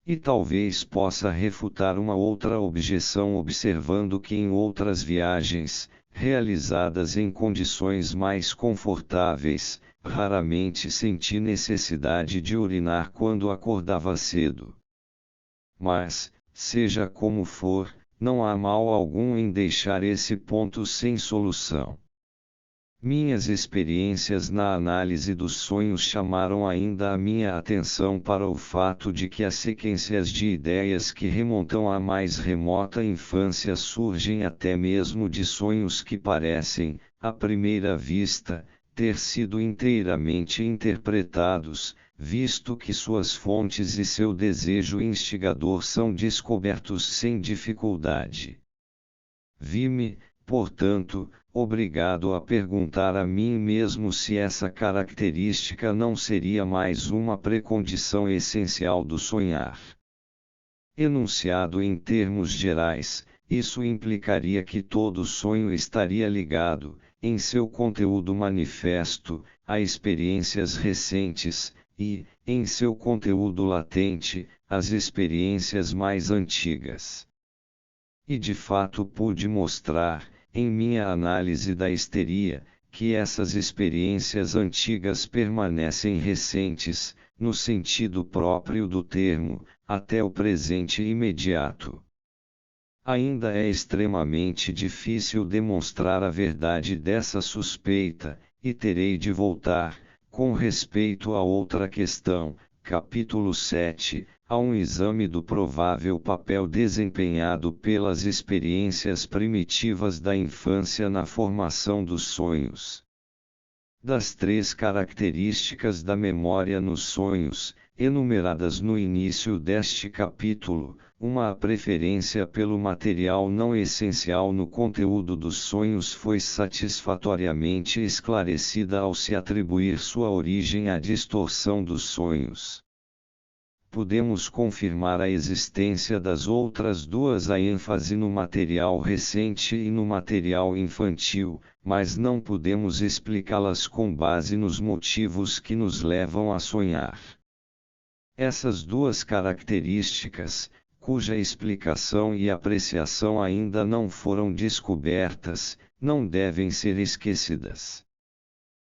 E talvez possa refutar uma outra objeção observando que em outras viagens, realizadas em condições mais confortáveis, raramente senti necessidade de urinar quando acordava cedo. Mas, seja como for, não há mal algum em deixar esse ponto sem solução. Minhas experiências na análise dos sonhos chamaram ainda a minha atenção para o fato de que as sequências de ideias que remontam à mais remota infância surgem até mesmo de sonhos que parecem, à primeira vista, ter sido inteiramente interpretados, visto que suas fontes e seu desejo instigador são descobertos sem dificuldade. Vi-me, portanto, obrigado a perguntar a mim mesmo se essa característica não seria mais uma precondição essencial do sonhar. Enunciado em termos gerais, isso implicaria que todo sonho estaria ligado, em seu conteúdo manifesto, a experiências recentes, e, em seu conteúdo latente, às experiências mais antigas. E de fato pude mostrar, em minha análise da histeria, que essas experiências antigas permanecem recentes, no sentido próprio do termo, até o presente imediato. Ainda é extremamente difícil demonstrar a verdade dessa suspeita, e terei de voltar, com respeito a outra questão, capítulo 7, a um exame do provável papel desempenhado pelas experiências primitivas da infância na formação dos sonhos. Das 3 características da memória nos sonhos, enumeradas no início deste capítulo, uma a preferência pelo material não essencial no conteúdo dos sonhos foi satisfatoriamente esclarecida ao se atribuir sua origem à distorção dos sonhos. podemos confirmar a existência das outras duas, a ênfase no material recente e no material infantil, mas não podemos explicá-las com base nos motivos que nos levam a sonhar. Essas duas características, cuja explicação e apreciação ainda não foram descobertas, não devem ser esquecidas.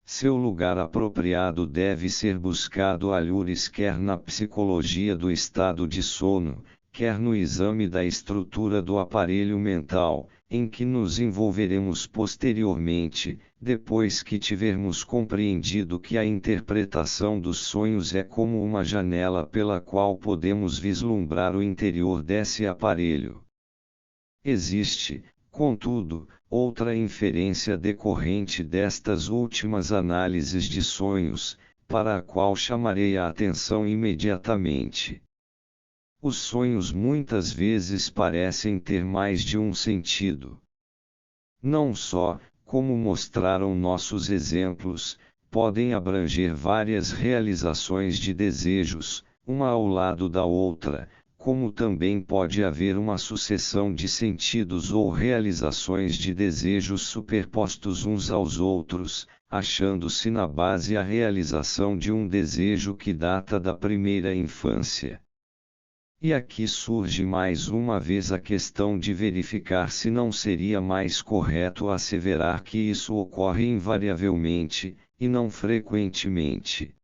Seu lugar apropriado deve ser buscado algures quer na psicologia do estado de sono, quer no exame da estrutura do aparelho mental, em que nos envolveremos posteriormente, depois que tivermos compreendido que a interpretação dos sonhos é como uma janela pela qual podemos vislumbrar o interior desse aparelho. Existe, contudo, outra inferência decorrente destas últimas análises de sonhos, para a qual chamarei a atenção imediatamente. Os sonhos muitas vezes parecem ter mais de um sentido. Não só, como mostraram nossos exemplos, podem abranger várias realizações de desejos, uma ao lado da outra, como também pode haver uma sucessão de sentidos ou realizações de desejos superpostos uns aos outros, achando-se na base a realização de um desejo que data da primeira infância. E aqui surge mais uma vez a questão de verificar se não seria mais correto asseverar que isso ocorre invariavelmente, e não frequentemente.